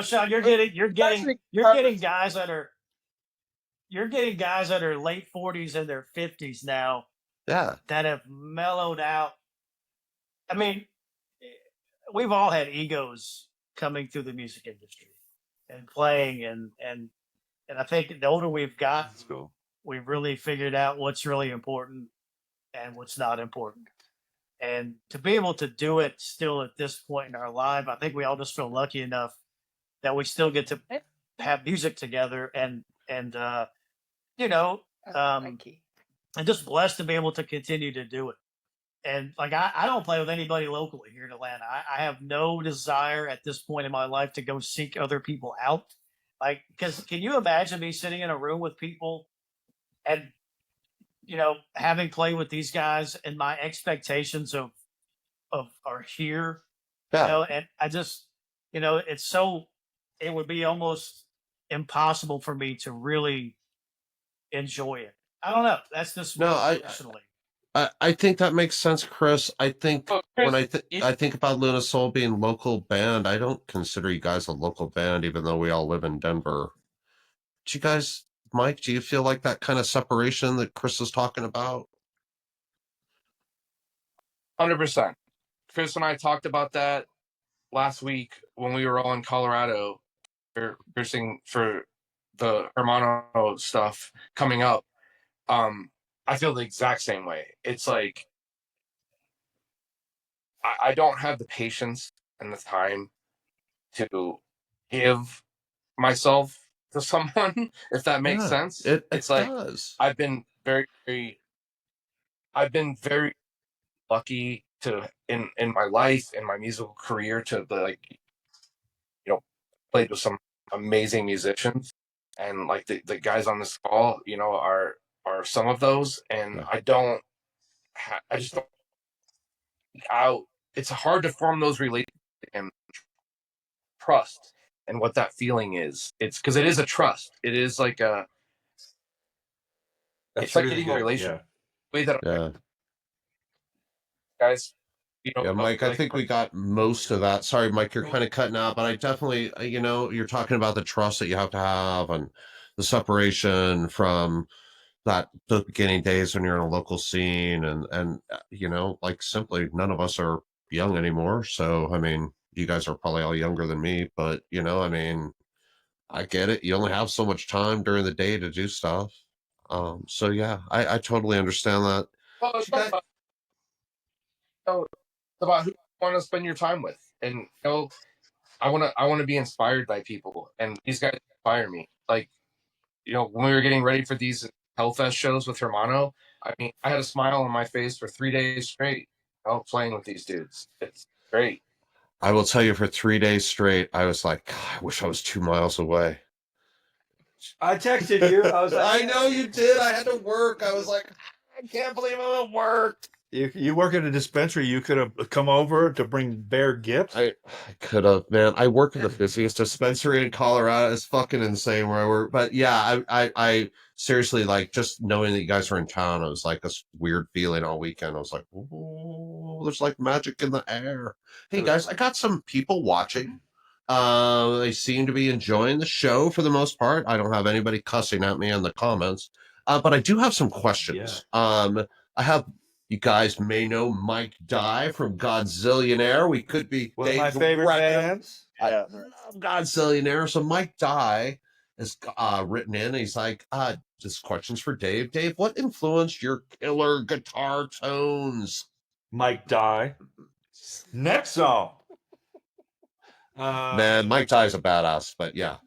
Sean, you're getting guys that are late 40s and their 50s now. Yeah. That have mellowed out. I mean, we've all had egos coming through the music industry and playing, and I think the older we've got, That's cool. we've really figured out what's really important and what's not important. And to be able to do it still at this point in our life, I think we all just feel lucky enough that we still get to have music together and just blessed to be able to continue to do it. And I don't play with anybody locally here in Atlanta. I have no desire at this point in my life to go seek other people out. Because can you imagine me sitting in a room with people and, having played with these guys and my expectations of are here, Yeah. and I just, it would be almost impossible for me to really enjoy it. I don't know. That's just me personally. I think that makes sense, Chris. I think when I think about Luna Soul being local band, I don't consider you guys a local band, even though we all live in Denver. Do you guys, Mike, do you feel like that kind of separation that Chris is talking about? 100%. Chris and I talked about that last week when we were all in Colorado for the Hermano stuff coming up. I feel the exact same way. It's like I don't have the patience and the time to give myself to someone, if that makes sense. It's like does. I've been very lucky to in my life, in my musical career, to played with some amazing musicians, and the guys on this call, are some of those, and I just don't out. It's hard to form those relationships and trust, and what that feeling is. It's because it is a trust. It is like a. It's like getting a relationship. Way that guys. Yeah, Mike, I think we got most of that. Sorry, Mike, you're kind of cutting out, but I definitely, you're talking about the trust that you have to have and the separation from the beginning days when you're in a local scene and simply none of us are young anymore. So, I mean, you guys are probably all younger than me, but, I get it. You only have so much time during the day to do stuff. So yeah, I totally understand that. Well, about who you want to spend your time with, and I want to be inspired by people, and these guys inspire me. When we were getting ready for these Hellfest shows with Hermano, I mean, I had a smile on my face for 3 days straight, playing with these dudes. It's great. I will tell you, for 3 days straight, I was like, God, I wish I was 2 miles away. I texted you. I was like, I know you did. I had to work. I was like, I can't believe I'm at work. You work at a dispensary. You could have come over to bring Bear gifts. I could have, man. I work in the busiest dispensary in Colorado. It's fucking insane where I work. But yeah, I seriously, like, just knowing that you guys were in town, it was like this weird feeling all weekend. I was like, oh, there's like magic in the air. Hey guys, I got some people watching. They seem to be enjoying the show for the most part. I don't have anybody cussing at me in the comments. But I do have some questions. I have, you guys may know Mike Dye from Godzillionaire. We could be One of my Dave's favorite record- bands. I love Godzillionaire. So Mike Dye has written in. He's like, this question's for Dave. Dave, what influenced your killer guitar tones? Mike Dye. Next song. Man, Mike Dye's a badass, but yeah.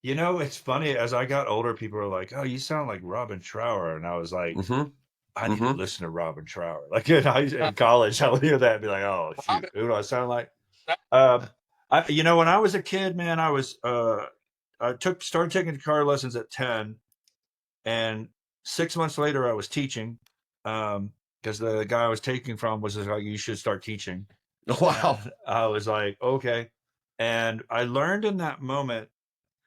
You know, it's funny. As I got older, people were like, "Oh, you sound like Robin Trower," and I was like, Mm-hmm. "I need to listen to Robin Trower." Like in college, I would hear that and be like, "Oh, shoot, who do I sound like?" When I was a kid, man, I was started taking guitar lessons at 10, and 6 months later, I was teaching because the guy I was taking from was just like, "You should start teaching." Wow. And I was like, "Okay," and I learned in that moment,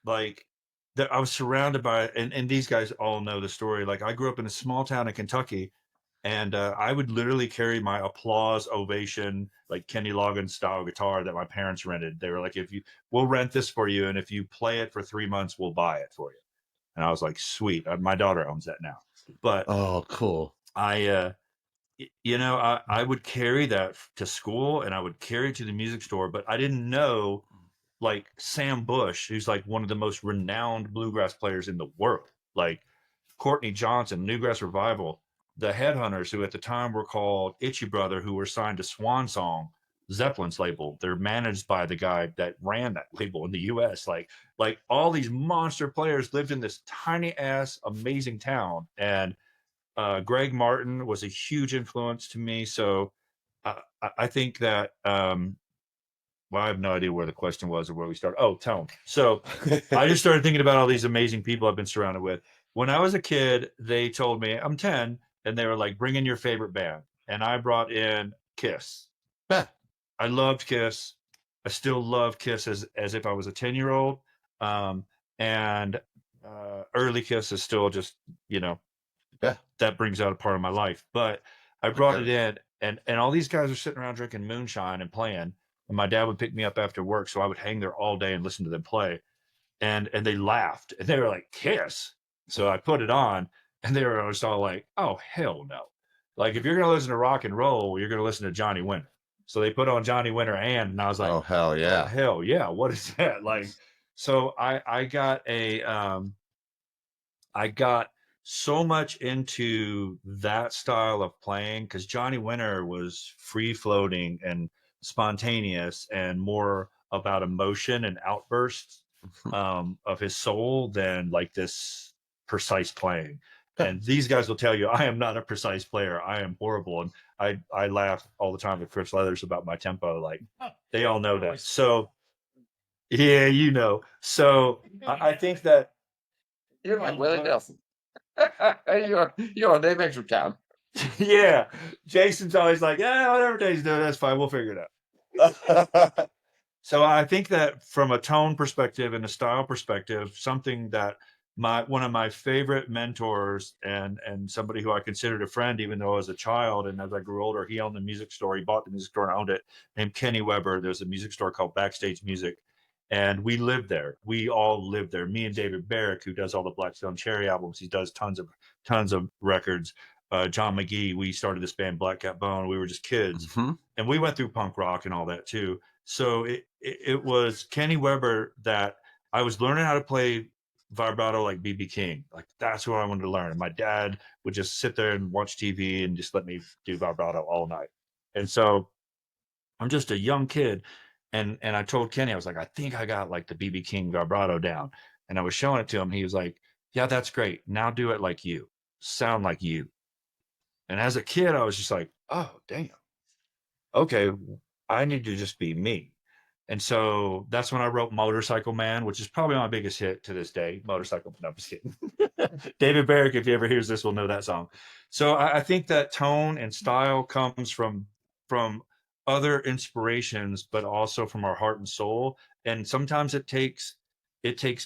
like, that I was surrounded by, and these guys all know the story. Like, I grew up in a small town in Kentucky, and I would literally carry my applause ovation, like Kenny Loggins style guitar that my parents rented. They were like, we'll rent this for you, and if you play it for 3 months, we'll buy it for you. And I was like, sweet. My daughter owns that now. But Oh, cool. I would carry that to school, and I would carry it to the music store, but I didn't know, like, Sam Bush, who's like one of the most renowned bluegrass players in the world, like Courtney Johnson, Newgrass Revival, the Headhunters, who at the time were called Itchy Brother, who were signed to Swan Song, Zeppelin's label. They're managed by the guy that ran that label in the US. Like all these monster players lived in this tiny ass amazing town. And Greg Martin was a huge influence to me. So I think that well, I have no idea where the question was or where we started. Oh, tone. So I just started thinking about all these amazing people I've been surrounded with. When I was a kid, they told me, I'm 10, and they were like, bring in your favorite band. And I brought in Kyuss. I loved Kyuss. I still love Kyuss as if I was a 10-year-old. And early Kyuss is still just, that brings out a part of my life. But I brought it in, and all these guys are sitting around drinking moonshine and playing. And my dad would pick me up after work, so I would hang there all day and listen to them play. And they laughed, and they were like, Kyuss. So I put it on, and they were just all like, oh, hell no. Like, if you're going to listen to rock and roll, you're going to listen to Johnny Winter. So they put on Johnny Winter, and I was like, oh, hell yeah. Oh, hell yeah. What is that? Like, so I got so much into that style of playing because Johnny Winter was free floating and spontaneous and more about emotion and outbursts of his soul than like this precise playing. And these guys will tell you, I am not a precise player. I am horrible. And I laugh all the time with Chris Leathers about my tempo. Like, they all know that. So, yeah, So I think that You're like Willie Nelson. You're on Dave Angstrom town. Yeah. Jason's always like, yeah, whatever Dave's doing, that's fine. We'll figure it out. So I think that from a tone perspective and a style perspective, something that one of my favorite mentors and somebody who I considered a friend, even though I was a child, and as I grew older, he owned the music store. He bought the music store and owned it, named Kenny Weber. There's a music store called Backstage Music. And we lived there. We all lived there. Me and David Barrick, who does all the Blackstone Cherry albums, he does tons of records. John McGee, we started this band Black Cat Bone. We were just kids, and we went through punk rock and all that too. So it was Kenny Weber that I was learning how to play vibrato like BB King. Like, that's what I wanted to learn. And my dad would just sit there and watch TV and just let me do vibrato all night. And so I'm just a young kid. And I told Kenny, I was like, I think I got like the BB King vibrato down. And I was showing it to him. He was like, yeah, that's great. Now do it like you. Sound like you. And as a kid, I was just like, oh, damn. Okay, I need to just be me. And so that's when I wrote Motorcycle Man, which is probably my biggest hit to this day. Motorcycle, no, I'm just kidding. David Barrick, if he ever hears this, will know that song. So I think that tone and style comes from other inspirations, but also from our heart and soul. And sometimes it takes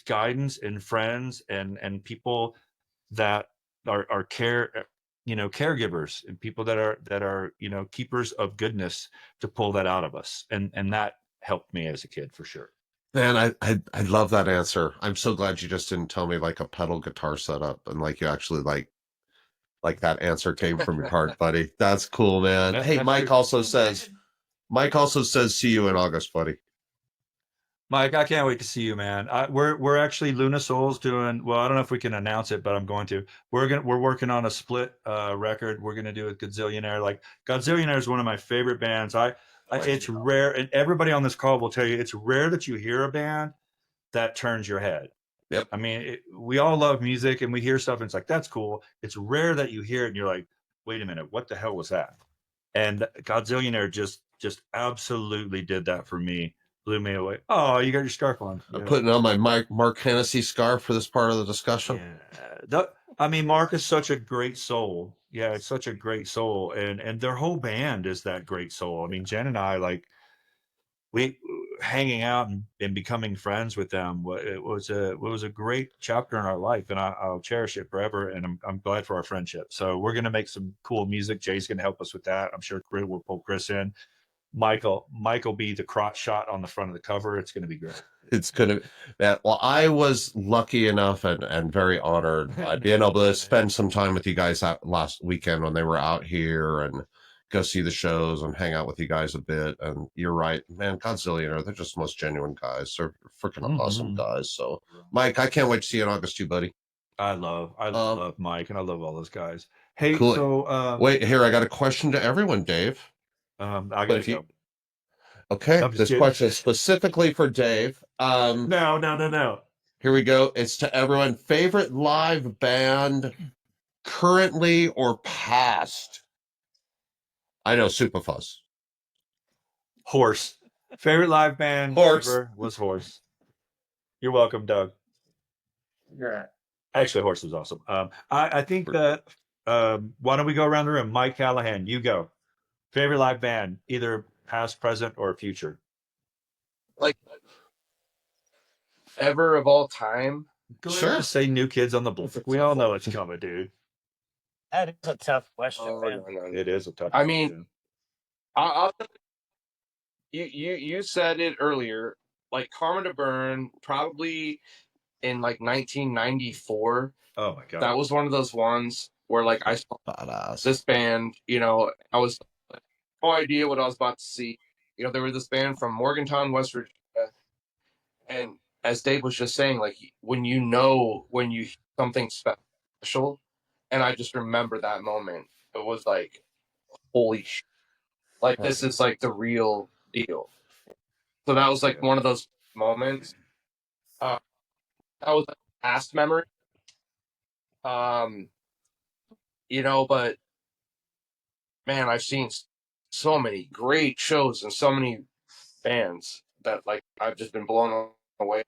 guidance and friends and people that are caregivers, and people that are keepers of goodness to pull that out of us. And that helped me as a kid for sure. Man, I love that answer. I'm so glad you just didn't tell me like a pedal guitar setup, and like you actually like that answer came from your heart, buddy. That's cool, man. Hey, That's Mike true. also says see you in August, buddy. Mike, I can't wait to see you, man. We're actually Luna Soul's doing well. I don't know if we can announce it, but I'm going to. We're working on a split record. We're gonna do a Godzillionaire. Like Godzillionaire is one of my favorite bands. It's rare, and everybody on this call will tell you it's rare that you hear a band that turns your head. Yep. I mean, we all love music and we hear stuff and it's like, that's cool. It's rare that you hear it and you're like, wait a minute, what the hell was that? And Godzillionaire just absolutely did that for me. Blew me away. Oh, you got your scarf on. I'm putting on my Mark Hennessy scarf for this part of the discussion. Yeah. I mean, Mark is such a great soul. Yeah, it's such a great soul. And their whole band is that great soul. I mean, Jen and I, like, we hanging out and becoming friends with them. It was a great chapter in our life, and I'll cherish it forever. And I'm glad for our friendship. So we're going to make some cool music. Jay's going to help us with that. I'm sure we'll pull Chris in. Michael be the crotch shot on the front of the cover. It's going to be great. It's gonna. Well, I was lucky enough and very honored by being able to spend some time with you guys last weekend when they were out here and go see the shows and hang out with you guys a bit. And you're right, man. Godzillionaire, they're just the most genuine guys. They're freaking awesome guys. So, Mike, I can't wait to see you in August too, buddy. I love Mike, and I love all those guys. Hey, cool. So wait, here I got a question to everyone, Dave. I gotta go. Okay, this question is specifically for Dave. No. Here we go. It's to everyone. Favorite live band, currently or past? I know Supafuzz. Horse. Favorite live band ever was Horse. You're welcome, Doug. Yeah. Actually, Horse was awesome. I think that why don't we go around the room? Mike Callahan, you go. Favorite live band, either past, present, or future. Like ever of all time. Go ahead and say New Kids on the Block. We all know it's coming, dude. That is a tough question, man. It is a tough I mean, question. I'll you said it earlier, like Karma to Burn, probably in like 1994. Oh my god. That was one of those ones where like I saw this band, I was no idea what I was about to see. There was this band from Morgantown, West Virginia, and as Dave was just saying, like when you something special, and I just remember that moment. It was like, holy shit. Like, this is like the real deal. So that was like one of those moments. That was a past memory. But man, I've seen so many great shows and so many bands that like I've just been blown away.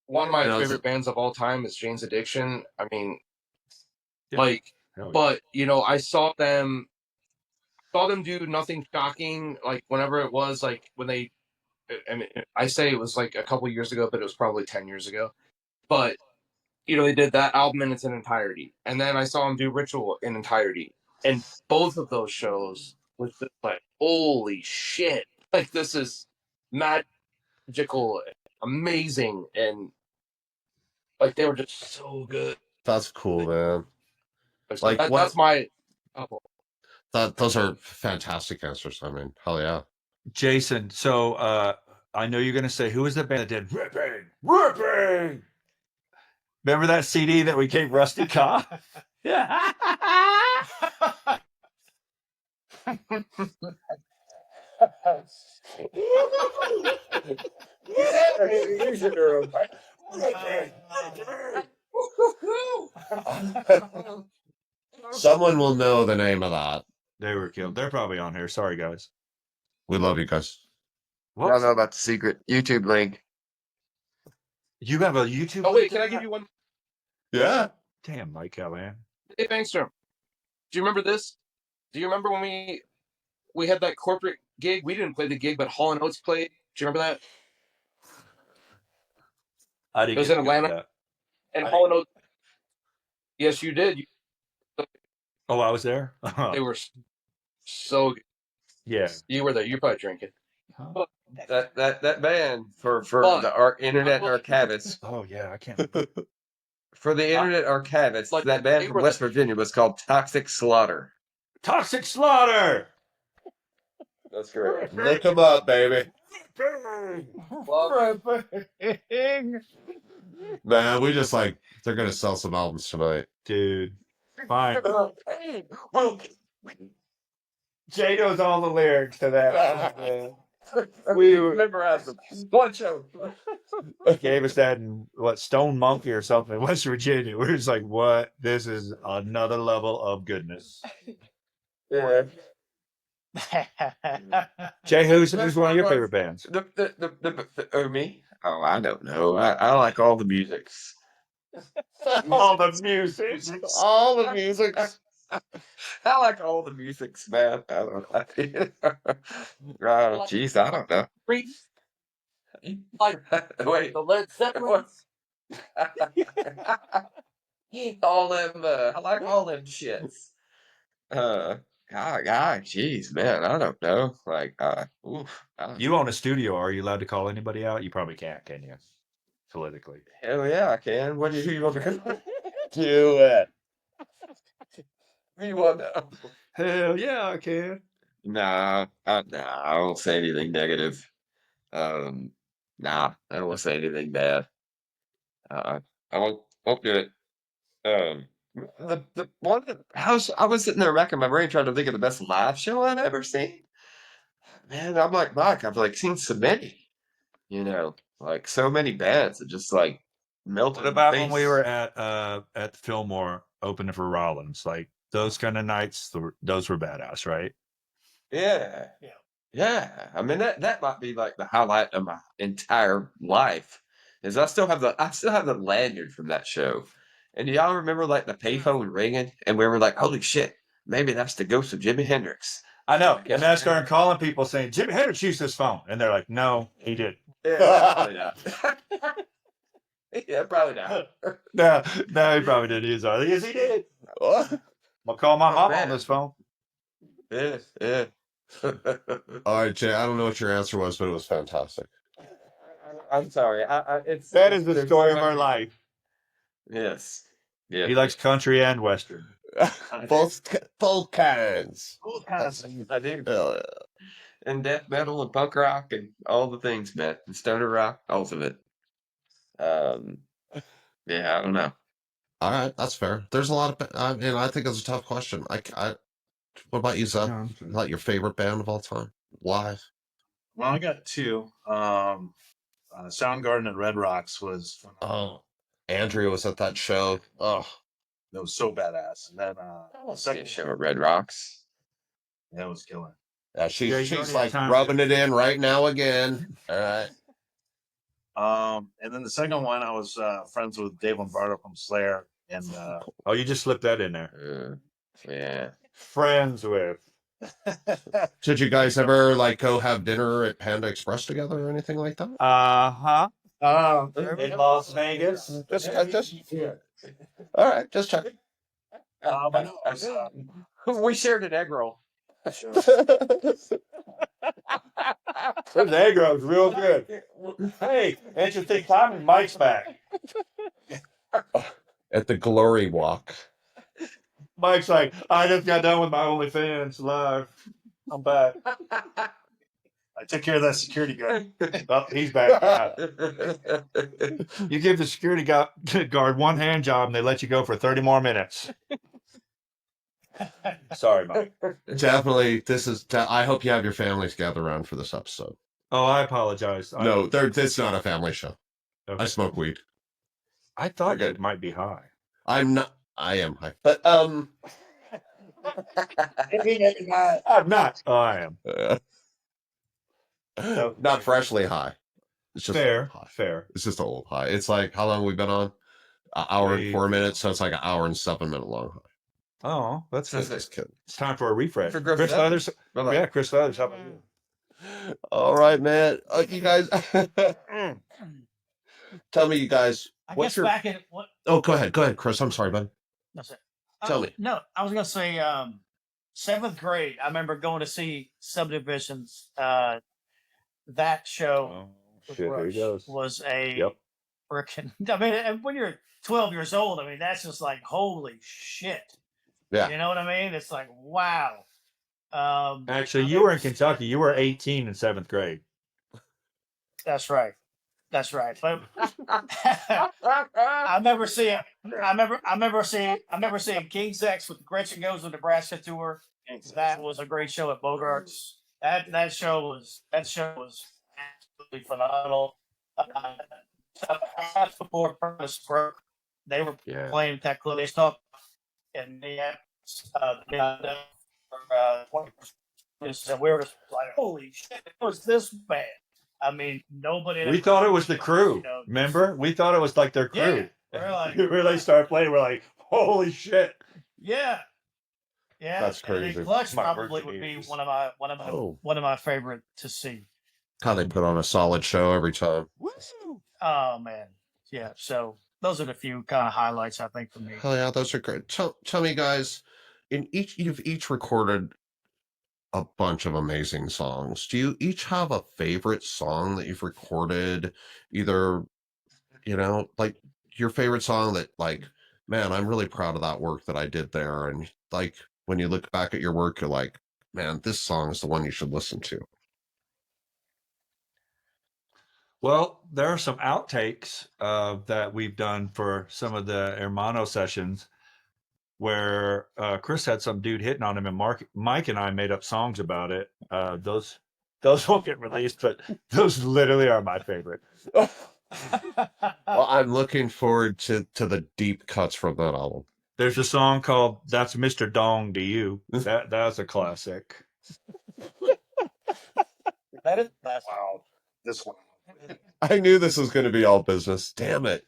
One of my favorite bands of all time is Jane's Addiction. I mean, but I saw them do Nothing Shocking, like whenever it was, like when they, I mean, I say it was like a couple years ago, but it was probably 10 years ago. But they did that album in its entirety, and then I saw them do Ritual in entirety, and both of those shows was just like, holy shit! Like, this is magical, amazing, and like they were just so good. That's cool, man. Like that's my. Those are fantastic answers. I mean, hell yeah. Jason, so I know you're gonna say, who was the band that did Ripping? Remember that CD that we gave Rusty Ka? Yeah. Someone will know the name of that. They were killed. They're probably on here. Sorry, guys. We love you guys. I don't know about the secret YouTube link. You have a YouTube? Oh wait, can I give you one? Yeah. Damn, Mike Callahan. Dave Angstrom. Do you remember this? Do you remember when we had that corporate gig? We didn't play the gig, but Hall & Oates played. Do you remember that? I didn't. It was get in to go to Atlanta. that. And Hall & Oates. Yes, you did. Oh, I was there. They were so good. Yeah. You were there. You're probably drinking. Huh? That band for But- the internet archivists. Oh yeah, I can't. For the internet archivists, Like, that band they from were West Virginia was called Toxic Slaughter. Toxic Slaughter. That's correct. Look them up, baby. Man, we just like, they're going to sell some albums tonight. Dude, fine. Jay knows all the lyrics to that. We memorized them. One show. Gave us that in Stone Monkey or something in West Virginia. We're just like, what? This is another level of goodness. Yeah. Jay, who's one of your favorite bands? Me? Oh, I don't know. I like all the musics. All the music. All the music. I like all the musics, man. I don't know. Geez, I don't know. Wait. The Led Zeppelin. All them, I like all them shits. God, jeez, man, I don't know. Like, oof, I don't You own a studio. Are you allowed to call anybody out? You probably can't, can you? Politically. hell yeah, I can. Who you want to Do it. Who you want to know? Hell yeah, I can. Nah, I don't say anything negative. Nah, I don't want to say anything bad. I won't do it. The one that I was sitting there racking my brain trying to think of the best live show I've ever seen. Man, I'm like Mike. I've like seen so many, like so many bands that just like melted. What in about the when we face. were at Fillmore opening for Rollins? Like those kind of nights, those were badass, right? Yeah. Yeah. I mean that might be like the highlight of my entire life. Is I still have the lanyard from that show. And do y'all remember like the payphone ringing? And we were like, holy shit, maybe that's the ghost of Jimi Hendrix. I know. And then I started calling people saying, Jimi Hendrix used this phone. And they're like, no, he did. Yeah, probably not. Yeah, probably not. No, he probably didn't use it. Yes, he did. What? I'm going to call my mom man. on this phone. Yeah. All right, Jay, I don't know what your answer was, but it was fantastic. I'm sorry. It's That is the there's story so of our much- life. Yes. Yeah. He likes country and western. Both kinds. I do. Hell yeah. And death metal and punk rock and all the things, man. And stoner rock, all of it. Yeah, I don't know. All right, that's fair. There's a lot of, I think it's a tough question. What about you, Zeth? Like your favorite band of all time, live? Well, I got two. Soundgarden at Red Rocks was Oh, Andrea was at that show. Oh, that was so badass. And then Second show at Red Rocks. that was killer. yeah, Yeah, you she's don't like have time. rubbing it in right now again. All right. And then the second one, I was friends with Dave Lombardo from Slayer, and Oh, you just slipped that in there. Yeah. Friends with. Did you guys ever like go have dinner at Panda Express together or anything like that? Uh-huh. In Las Vegas. Just all right, just checking. We shared an egg roll. Those egg rolls real good. Hey, interesting timing. Mike's back. At the Glory Walk. Mike's like, I just got done with my OnlyFans live. I'm back. I took care of that security guard. Oh, he's back. You give the security guard one hand job and they let you go for 30 more minutes. Sorry, Mike. Definitely, I hope you have your families gather around for this episode. Oh, I apologize. No, it's not a family show. Okay. I smoke weed. I thought it might be high. I'm not. I am high, but I'm not. Oh, I am. Not freshly high. It's just Fair, high. fair. It's just an old high. It's like, how long we've been on? An hour and 4 Way- minutes, so it's like an hour and 7 minute long high. Oh, that's So- good. Just kidding. It's time for a refresh. For Griff Chris Feathers. Feathers. Bye-bye. Yeah, Chris Feathers. How about you? All right, man. You guys, tell me, you guys. I What's guess your? back in what? Oh, go ahead, Chris. I'm sorry, buddy. That's it. Tell me. No, I was gonna say 7th grade. I remember going to see Subdivisions. That show Oh, with shit, here Rush he goes. was a Yep. freaking. I mean, and when you're 12 years old, I mean, that's just like holy shit. Yeah. You know what I mean? It's like wow. Actually, you were in Kentucky. You were 18 in 7th grade. That's right. That's right. But I remember seeing King's X with Gretchen Goes to Nebraska tour. That was a great show at Bogart's. That show was absolutely phenomenal. Before Purpose broke, they were Yeah. playing at that club. They stopped and they had 20%. And we were just like, holy shit, it was this bad. I mean, nobody. We thought it was the crew. You know, Remember? We thought it was like their crew. Yeah, we're like, When they started playing, we're like, holy shit. yeah. That's and then crazy. Clutch My probably virgin would be years. one Oh. of my favorite to see. How they put on a solid show every time. Oh man, yeah. So those are the few kind of highlights I think for me. Hell yeah, those are great. Tell me, guys. You've each recorded a bunch of amazing songs. Do you each have a favorite song that you've recorded? Either, like your favorite song that, like, man, I'm really proud of that work that I did there. And like, when you look back at your work, you're like, man, this song is the one you should listen to. Well, there are some outtakes that we've done for some of the Hermano sessions where Chris had some dude hitting on him, and Mike and I made up songs about it. Those won't get released, but those literally are my favorite. Well, I'm looking forward to the deep cuts from that album. There's a song called "That's Mr. Dong to You." That's a classic. That is Wow. This one. I knew this was going to be all business. Damn it.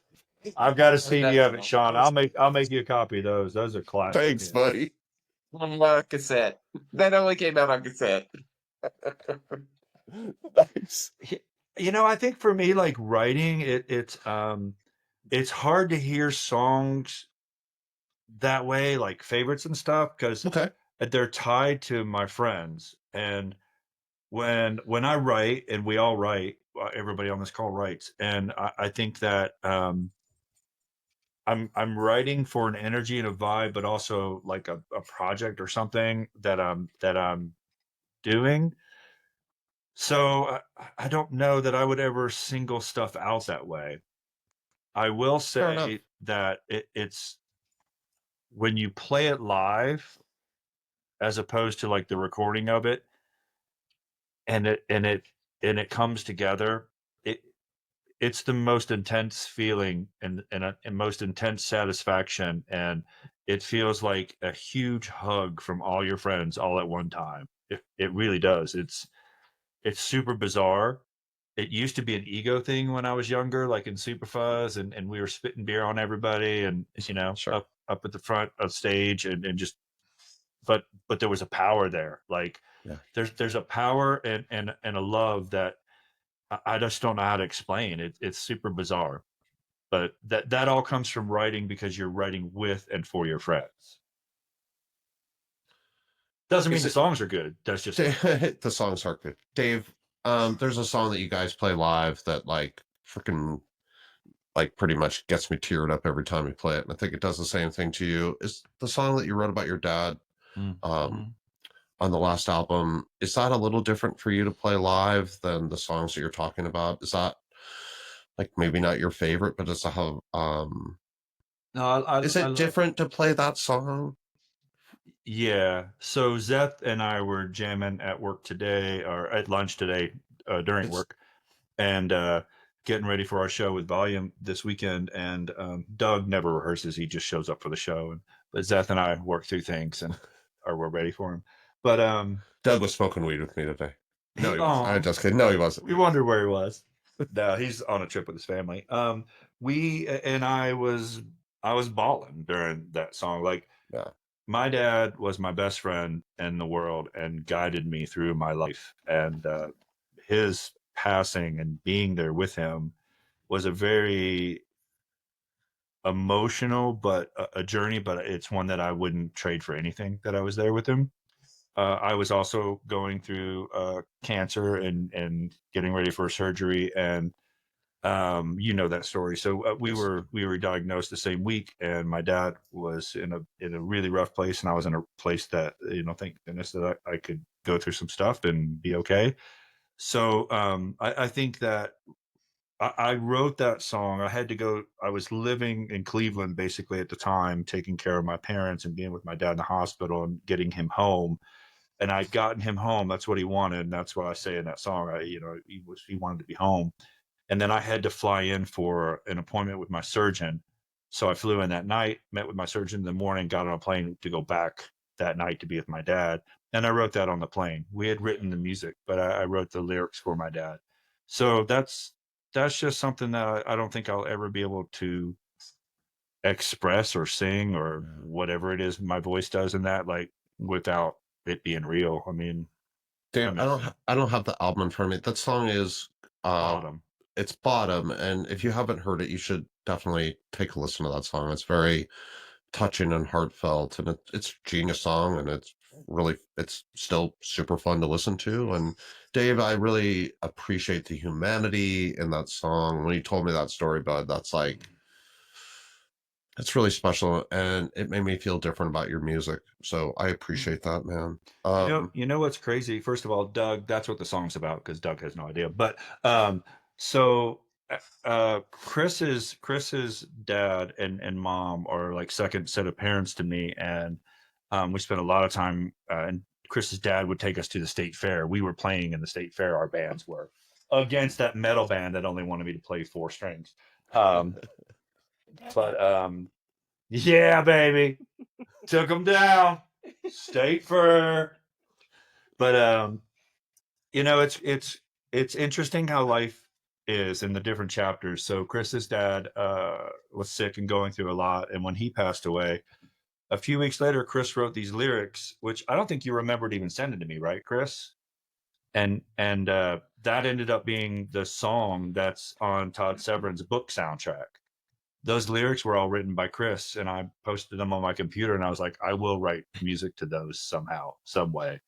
I've got a CD of it, Sean. I'll make you a copy of those. Those are classic. Thanks, buddy. On cassette. That only came out on cassette. Nice. I think for me, like writing, it's hard to hear songs that way, like favorites and stuff, because Okay. they're tied to my friends. And when I write, and we all write, everybody on this call writes, and I think that I'm writing for an energy and a vibe, but also like a project or something that I'm doing. So I don't know that I would ever single stuff out that way. I will Fair enough. say that it's when you play it live, as opposed to like the recording of it, and it comes together. It's the most intense feeling and most intense satisfaction, and it feels like a huge hug from all your friends all at one time. It really does. It's super bizarre. It used to be an ego thing when I was younger, like in Supafuzz, and we were spitting beer on everybody, and Sure. up at the front of stage, and just but there was a power there. Like Yeah. there's a power and a love that I just don't know how to explain. It's super bizarre, but that all comes from writing, because you're writing with and for your friends. Doesn't mean Is the it- songs are good. That's just The songs are good. Dave, there's a song that you guys play live that like freaking like pretty much gets me teared up every time we play it. And I think it does the same thing to you. Is the song that you wrote about your dad on the last album, is that a little different for you to play live than the songs that you're talking about? Is that like maybe not your favorite, but is how no. is it different to play that song? Yeah. So Zeth and I were jamming at work today, or at lunch today, during Nice. work, and getting ready for our show with Volume this weekend. And Doug never rehearses; he just shows up for the show. But Zeth and I work through things, and or we're ready for him. But Doug was smoking weed with me today. No, he Oh. wasn't. I just kidding. No, he wasn't. We wondered where he was. No, he's on a trip with his family. I was bawling during that song. Like, Yeah. my dad was my best friend in the world and guided me through my life. And his passing and being there with him was a very emotional, but a journey. But it's one that I wouldn't trade for anything. That I was there with him. I was also going through cancer and getting ready for surgery, and you know that story. So we were diagnosed the same week, and my dad was in a really rough place, and I was in a place that, thank goodness that I could go through some stuff and be okay. So I think that I wrote that song. I was living in Cleveland basically at the time, taking care of my parents and being with my dad in the hospital and getting him home. And I'd gotten him home. That's what he wanted. And that's what I say in that song. He wanted to be home. And then I had to fly in for an appointment with my surgeon. So I flew in that night, met with my surgeon in the morning, got on a plane to go back that night to be with my dad. And I wrote that on the plane. We had written the music, but I wrote the lyrics for my dad. So that's just something that I don't think I'll ever be able to express or sing or whatever it is my voice does in that, like, without it being real. I mean, Dave, I don't have the album in front of me. That song is Bottom. It's Bottom, and if you haven't heard it, you should definitely take a listen to that song. It's very touching and heartfelt, and it's a genius song, and it's still super fun to listen to. And Dave, I really appreciate the humanity in that song. When you told me that story, bud, that's really special, and it made me feel different about your music. So I appreciate that, man. You know what's crazy? First of all, Doug, that's what the song's about, because Doug has no idea. But so Chris's dad and mom are like second set of parents to me, and we spent a lot of time. And Chris's dad would take us to the state fair. We were playing in the state fair. Our bands were against that metal band that only wanted me to play 4 strings. But yeah, baby, took them down, state fair. But it's interesting how life is in the different chapters. So Chris's dad was sick and going through a lot, and when he passed away, a few weeks later, Chris wrote these lyrics, which I don't think you remembered even sending to me, right, Chris? And that ended up being the song that's on Todd Severin's book soundtrack. Those lyrics were all written by Chris, and I posted them on my computer, and I was like, I will write music to those somehow, some way.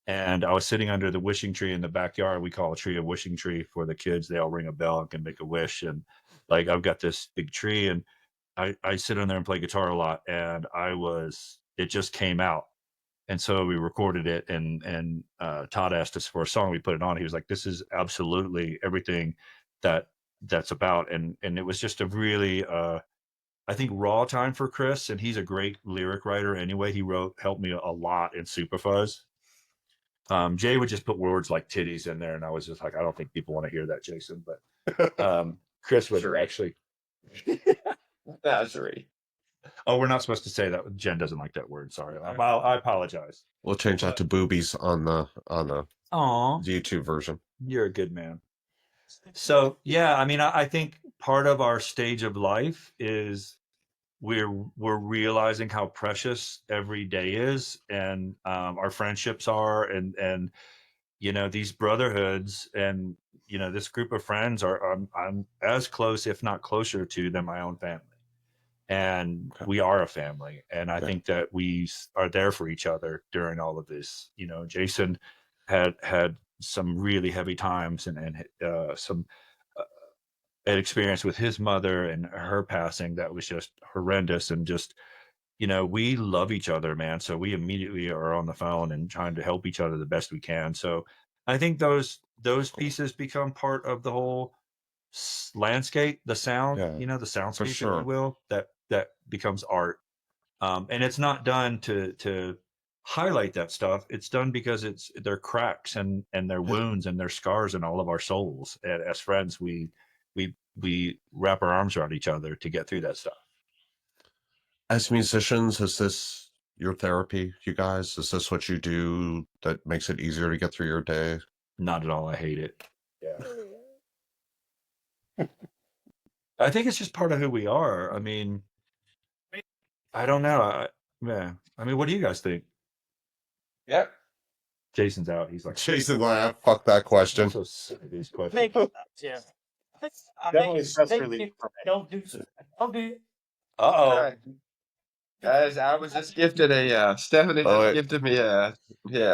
And I was sitting under the wishing tree in the backyard. We call a tree a wishing tree for the kids. They all ring a bell and can make a wish. And like, I've got this big tree, and I sit in there and play guitar a lot, and it just came out. And so we recorded it, and Todd asked us for a song. We put it on. He was like, this is absolutely everything that's about. And it was just a really, I think, raw time for Chris. And he's a great lyric writer anyway. He helped me a lot in Supafuzz. Jay would just put words like titties in there, and I was just like, I don't think people want to hear that, Jason. But Chris would actually. That's right. Oh, we're not supposed to say that. Jen doesn't like that word. Sorry, I apologize. We'll change that to boobies on the Aw, YouTube version. you're a good man. So yeah, I mean, I think part of our stage of life is we're realizing how precious every day is, and our friendships are, and these brotherhoods, and this group of friends I'm as close, if not closer to, than my own family. And we are a family, and I think that we are there for each other during all of this. Jason had some really heavy times, and some an experience with his mother and her passing that was just horrendous. And just we love each other, man, so we immediately are on the phone and trying to help each other the best we can. So I think those pieces become part of the whole landscape, the sound, the soundscape, sure. if you will, that becomes art. And it's not done to highlight that stuff. It's done because their cracks and their wounds and their scars in all of our souls. And as friends, we wrap our arms around each other to get through that stuff. As musicians, is this your therapy, you guys? Is this what you do that makes it easier to get through your day? Not at all. I hate it. Yeah. I think it's just part of who we are. I mean, I don't know. Yeah. I mean, what do you guys think? Yep. Jason's out. He's like, Jason, fuck that question. I'm so sick of these questions. Yeah. Definitely stress Thank relief you. for me. Don't do so. Don't do. Uh-oh. Guys, I was just gifted a Stephanie Oh, just wait. gifted me a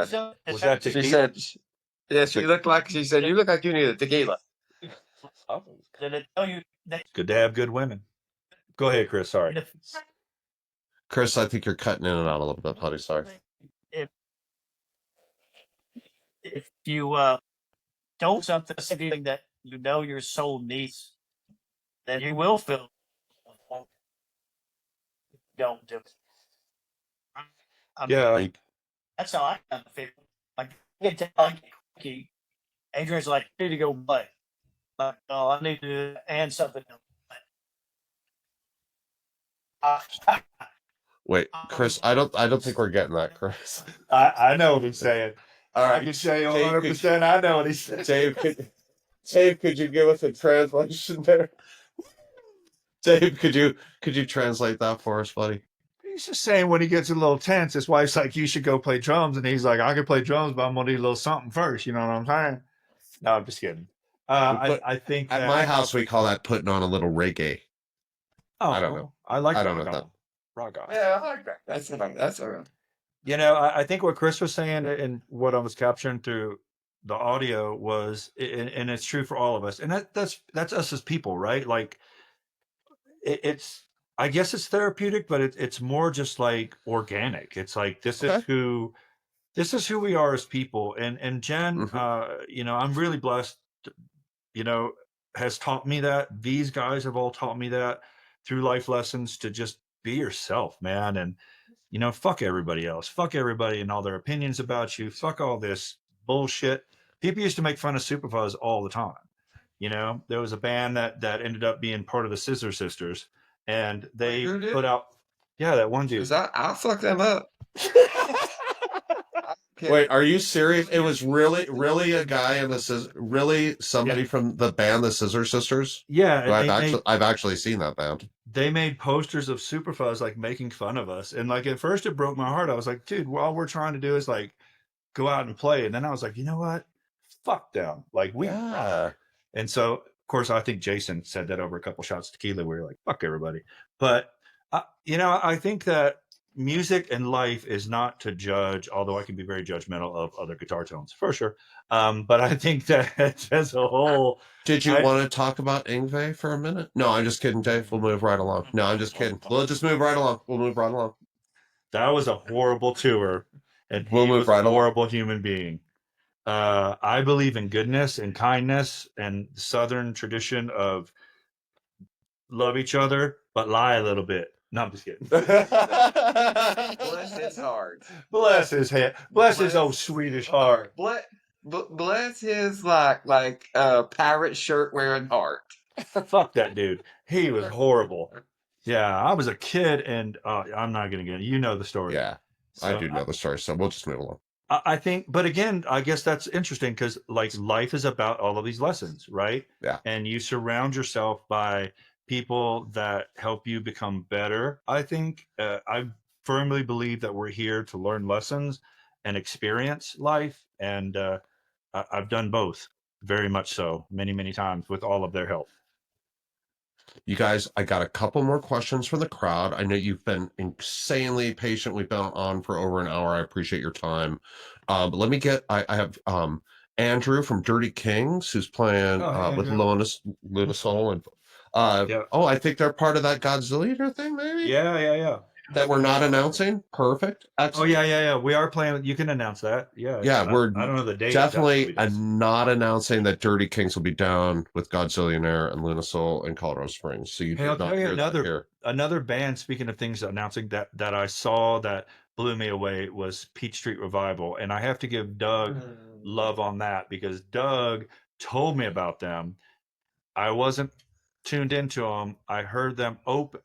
So, Was that she tequila? said yeah, she said you look like you need a tequila. Oh. did it tell you that It's good to have good women. Go ahead, Chris. Sorry. Chris, I think you're cutting in and out a little bit, buddy. Sorry. if you don't something that you know your soul needs, then you will feel. Don't do it. I mean, Yeah. that's how I kind of feel. Like, I can tell, like, Adrian's like, I need to go play. Like, oh, I need to and something else. Wait, Chris, I don't think we're getting that, Chris. I know what he's saying. All I can say 100% I know what he's saying. Dave, could you give us a translation there? Dave, could you translate that for us, buddy? He's just saying when he gets a little tense, his wife's like, you should go play drums. And he's like, I can play drums, but I'm going to need a little something first. You know what I'm saying? No, I'm just kidding. I think At my house, we call that putting on a little reggae. I don't know. I like I don't know that. rock on. Yeah, I like that. That's all right. You know, I think what Chris was saying and what I was capturing through the audio was, and it's true for all of us. And that's us as people, right? Like it's, I guess it's therapeutic, but it's more just like organic. It's like, this is who we are as people. And Jen, you know, I'm really blessed, you know, has taught me that. These guys have all taught me that through life lessons, to just be yourself, man. And, you know, fuck everybody else. Fuck everybody and all their opinions about you. Fuck all this bullshit. People used to make fun of Supafuzz all the time. You know, there was a band that ended up being part of the Scissor Sisters, and they put out, that one dude. I'll fuck them up. Wait, are you serious? It was really a guy in the really somebody from the band, the Scissor Sisters? Yeah, I've actually seen that band. They made posters of Supafuzz, like making fun of us, and like at first it broke my heart. I was like, dude, all we're trying to do is like go out and play. And then I was like, you know what? Fuck them. Like we rock. And so, of course, I think Jason said that over a couple shots of tequila. We were like, fuck everybody. But you know, I think that music and life is not to judge, although I can be very judgmental of other guitar tones for sure. But I think that as a whole. Did you want to talk about Yngwie for a minute? No, I'm just kidding, Dave. We'll move right along. No, I'm just kidding. We'll just move right along. We'll move right along. That was a horrible tour, and we'll move right a horrible human being. I believe in goodness and kindness and the Southern tradition of love each other, but lie a little bit. No, I'm just kidding. Bless his heart. Bless his head. Bless his old Swedish heart. Bless his like pirate shirt wearing heart. Fuck that dude. He was horrible. Yeah, I was a kid, and I'm not gonna get it. You know the story. Yeah, so, I do know the story, so we'll just move along. I think, but again, I guess that's interesting because like life is about all of these lessons, right? Yeah. And you surround yourself by people that help you become better. I think I firmly believe that we're here to learn lessons and experience life. And I've done both very much so many times with all of their help. You guys, I got a couple more questions from the crowd. I know you've been insanely patient. We've been on for over an hour. I appreciate your time. But let me get, I have Andrew from Dirty Kings, who's playing with Lunasol. And I think they're part of that Godzilla thing, maybe? Yeah. That we're not announcing? Perfect. Excellent. Oh, yeah. We are playing. You can announce that. Yeah. Yeah, I don't know the date. Definitely not announcing that Dirty Kings will be down with Godzillionaire and Lunasol in Colorado Springs. So you I'll tell you another band, speaking of things announcing that I saw that blew me away, was Peach Street Revival. And I have to give Doug love on that because Doug told me about them. I wasn't tuned into them. I heard them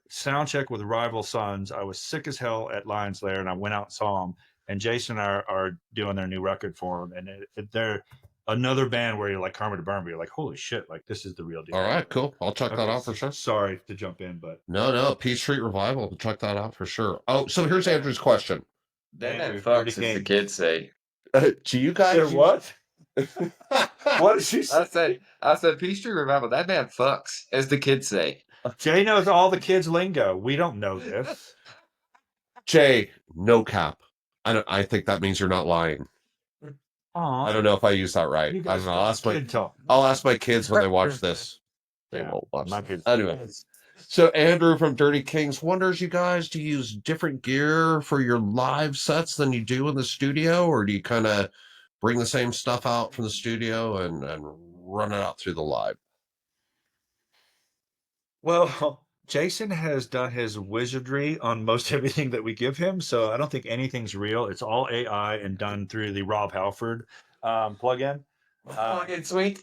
sound check with Rival Sons. I was sick as hell at Lions Lair, and I went out and saw them. And Jason and I are doing their new record for them, and they're another band where you're like Karma to Burn, but you're like, holy shit, like this is the real deal. All right, cool. I'll check that out for sure. Sorry to jump in, but No, Peach Street Revival. Check that out for sure. Oh, so here's Andrew's question. That Andrew, fucks, Dirty as the King. kids say. Do you guys what? What did she I say? said, Peace Tree Revival. That man fucks, as the kids say. Jay knows all the kids' lingo. We don't know this. Jay, no cap. I think that means you're not lying. I don't know if I use that right. I don't know. I'll ask my kids when they watch this. They won't watch this. Anyways. So Andrew from Dirty Kings wonders, you guys, do you use different gear for your live sets than you do in the studio, or do you kind of bring the same stuff out from the studio and run it out through the live? Well, Jason has done his wizardry on most everything that we give him, so I don't think anything's real. It's all AI and done through the Rob Halford plugin. Plugin sweet.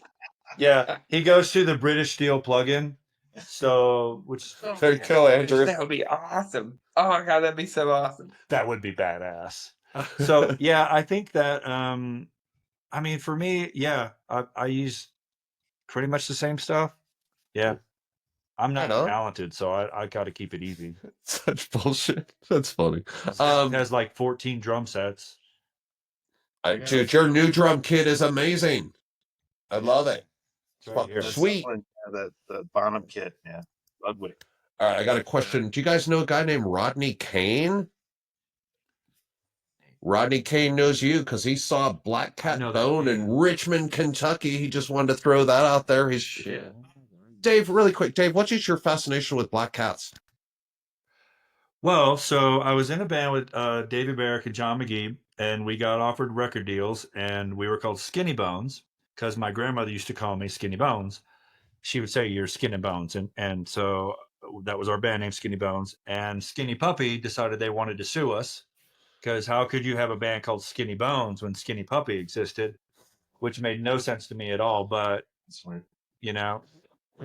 Yeah, he goes through the British Steel plugin. So, which There you go, Andrew. That would be awesome. Oh my god, that'd be so awesome. that would be badass. So, yeah, I think that I mean, for me, yeah, I use pretty much the same stuff. Yeah. I'm not Right on. talented, so I got to keep it easy. Such bullshit. That's funny. It has like 14 drum sets. Dude, your new drum kit is amazing. I love it. It's right here. Sweet. The Bonham kit, yeah. Ugly. All right, I got a question. Do you guys know a guy named Rodney Kane? Rodney Kane knows you because he saw Black Cat Bone in Richmond, Kentucky. He just wanted to throw that out there. He's Shit. Dave, really quick. Dave, what's your fascination with black cats? Well, so I was in a band with David Barrick and John McGee, and we got offered record deals, and we were called Skinny Bones because my grandmother used to call me Skinny Bones. She would say, "You're Skinny Bones," and so that was our band name, Skinny Bones. And Skinny Puppy decided they wanted to sue us because how could you have a band called Skinny Bones when Skinny Puppy existed, which made no sense to me at all. But you know,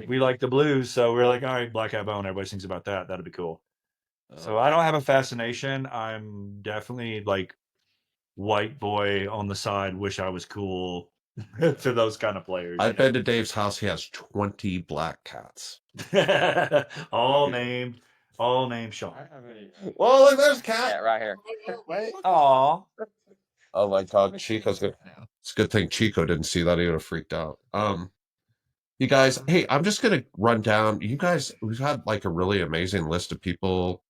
we like the blues, so we're like, all right, Black Cat Bone. Everybody sings about that. That'd be cool. So I don't have a fascination. I'm definitely like white boy on the side. Wish I was cool to those kind of players. I've been to Dave's house. He has 20 black cats. all named Sean. Well, look, there's cat. Yeah, right here. Aw. Oh my God, Chico's good. It's a good thing Chico didn't see that. He would have freaked out. You guys, hey, I'm just gonna run down. You guys, we've had like a really amazing list of people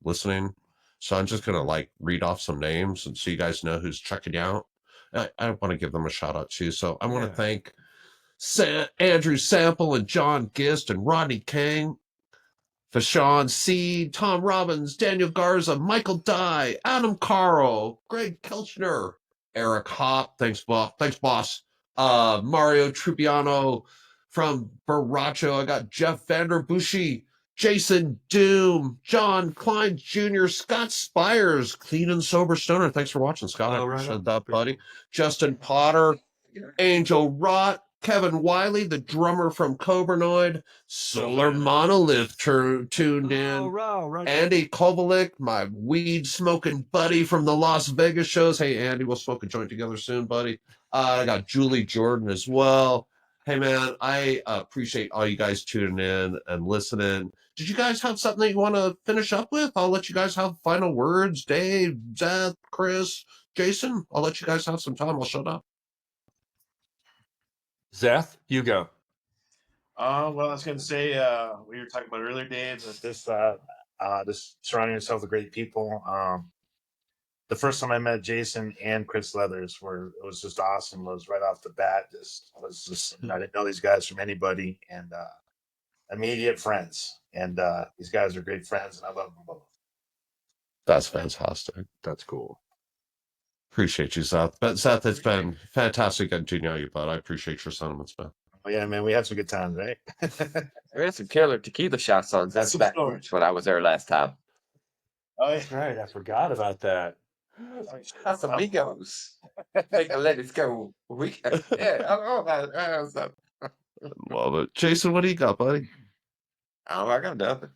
listening. So I'm just gonna like read off some names and so you guys know who's checking you out. I want to give them a shout out too. So I want to thank Andrew Sample and John Gist and Rodney King, Fashawn Seed, Tom Robbins, Daniel Garza, Michael Dye, Adam Carl, Greg Kelchner, Eric Hopp. Thanks, boss. Mario Trupiano from Baracho. I got Jeff Vanderbushi, Jason Doom, John Klein Jr., Scott Spires, Clean and Sober Stoner. Thanks for watching, Scott. I appreciate that, buddy. Justin Potter, Angel Rott, Kevin Wiley, the drummer from Coburnoid, Solar Monolith tuned in, Andy Kovalik, my weed smoking buddy from the Las Vegas shows. Hey, Andy, we'll smoke a joint together soon, buddy. I got Julie Jordan as well. Hey, man, I appreciate all you guys tuning in and listening. Did you guys have something that you want to finish up with? I'll let you guys have final words. Dave, Zeth, Chris, Jason, I'll let you guys have some time. I'll shut up. Zeth, you go. Well, I was going to say, we were talking about earlier, Dave, that this surrounding yourself with great people. The first time I met Jason and Chris Leathers, it was just awesome. It was right off the bat. I didn't know these guys from anybody, and immediate friends. And these guys are great friends, and I love them both. That's fantastic. That's cool. Appreciate you, Zeth. But Zeth, it's been fantastic getting to know you, bud. I appreciate your sentiments, man. Oh, yeah, man, we had some good times, right? We had some killer tequila shots on Zeth's back porch when I was there last time. Oh, yeah. That's right. I forgot about that. That's amigos. They can let it go. Yeah, I don't know about that. Love it. Jason, what do you got, buddy? Oh, I got nothing.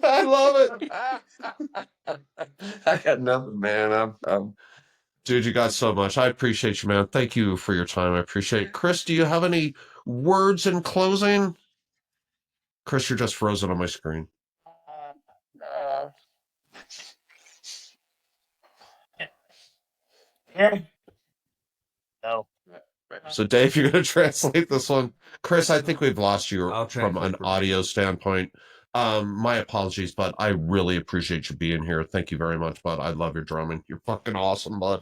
I love it. I got nothing, man. Dude, you got so much. I appreciate you, man. Thank you for your time. I appreciate it. Chris, do you have any words in closing? Chris, you're just frozen on my screen. Yeah. No. So, Dave, you're going to translate this one. Chris, I think we've lost you I'll from an translate for audio standpoint. My apologies, but I really appreciate you being here. Thank you very much, bud. I love your drumming. You're fucking awesome, bud.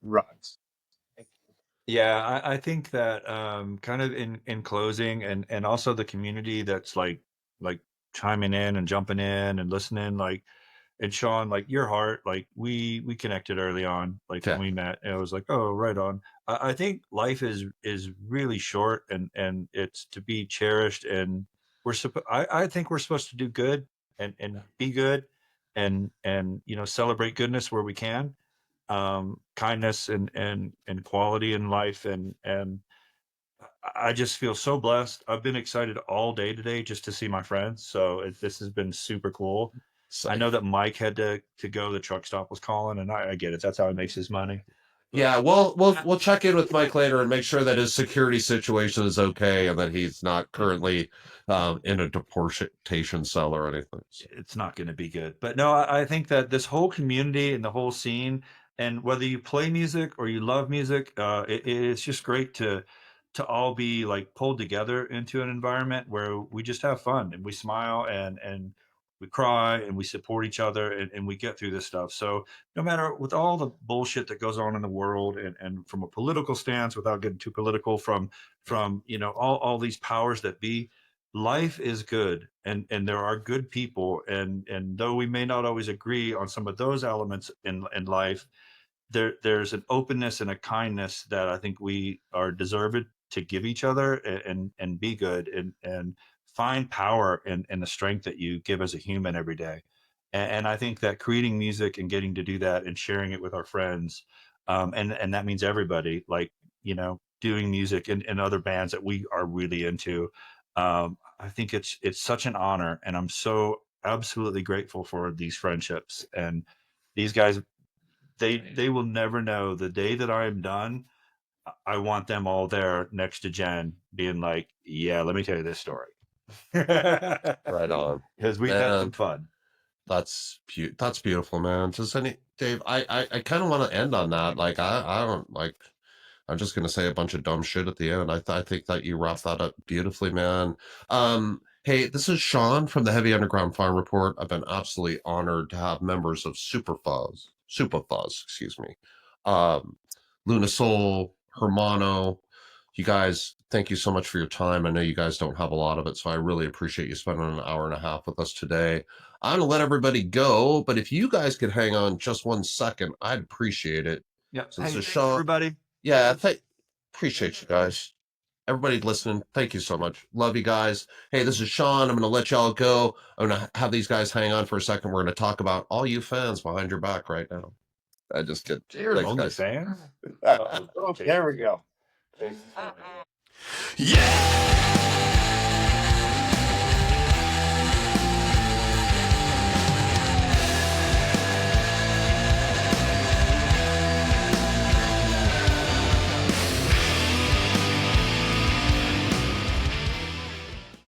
Runs. Yeah, I think that kind of in closing and also the community that's like chiming in and jumping in and listening, like, and Sean, like your heart, like we connected early on, like Yeah. when we met, and I was like, oh, right on. I think life is really short, and it's to be cherished, and I think we're supposed to do good and be good, and celebrate goodness where we can, kindness and quality in life, and I just feel so blessed. I've been excited all day today just to see my friends, so this has been super cool. I know that Mike had to go. The truck stop was calling, and I get it. That's how he makes his money. Yeah, we'll check in with Mike later and make sure that his security situation is okay and that he's not currently in a deportation cell or anything. It's not going to be good. But no, I think that this whole community and the whole scene, and whether you play music or you love music, it's just great to all be like pulled together into an environment where we just have fun and we smile and we cry and we support each other, and we get through this stuff. So no matter with all the bullshit that goes on in the world, and from a political stance, without getting too political, from all these powers that be, life is good, and there are good people, and though we may not always agree on some of those elements in life, there's an openness and a kindness that I think we are deserved to give each other, and be good, and find power in the strength that you give as a human every day. And I think that creating music and getting to do that and sharing it with our friends, and that means everybody, like, doing music and other bands that we are really into. I think it's such an honor, and I'm so absolutely grateful for these friendships, and these guys. They will never know the day that I am done. I want them all there next to Jen, being like, "Yeah, let me tell you this story." Right on. Because we've had some fun. That's beautiful, man. Dave, I kind of want to end on that. Like, I don't like. I'm just gonna say a bunch of dumb shit at the end. I think that you wrapped that up beautifully, man. Hey, this is Sean from the Heavy Underground Farm Report. I've been absolutely honored to have members of Supafuzz, excuse me, Luna Soul, Hermano. You guys, thank you so much for your time. I know you guys don't have a lot of it, so I really appreciate you spending an hour and a half with us today. I'm gonna let everybody go, but if you guys could hang on just 1 second, I'd appreciate it. Yeah. So Hey, this is thanks, Sean. everybody. Yeah, appreciate you guys. Everybody listening, thank you so much. Love you guys. Hey, this is Sean. I'm going to let y'all go. I'm going to have these guys hang on for a second. We're going to talk about all you fans behind your back right now. I just get thanks, Only guys. fans. There we go. Yeah.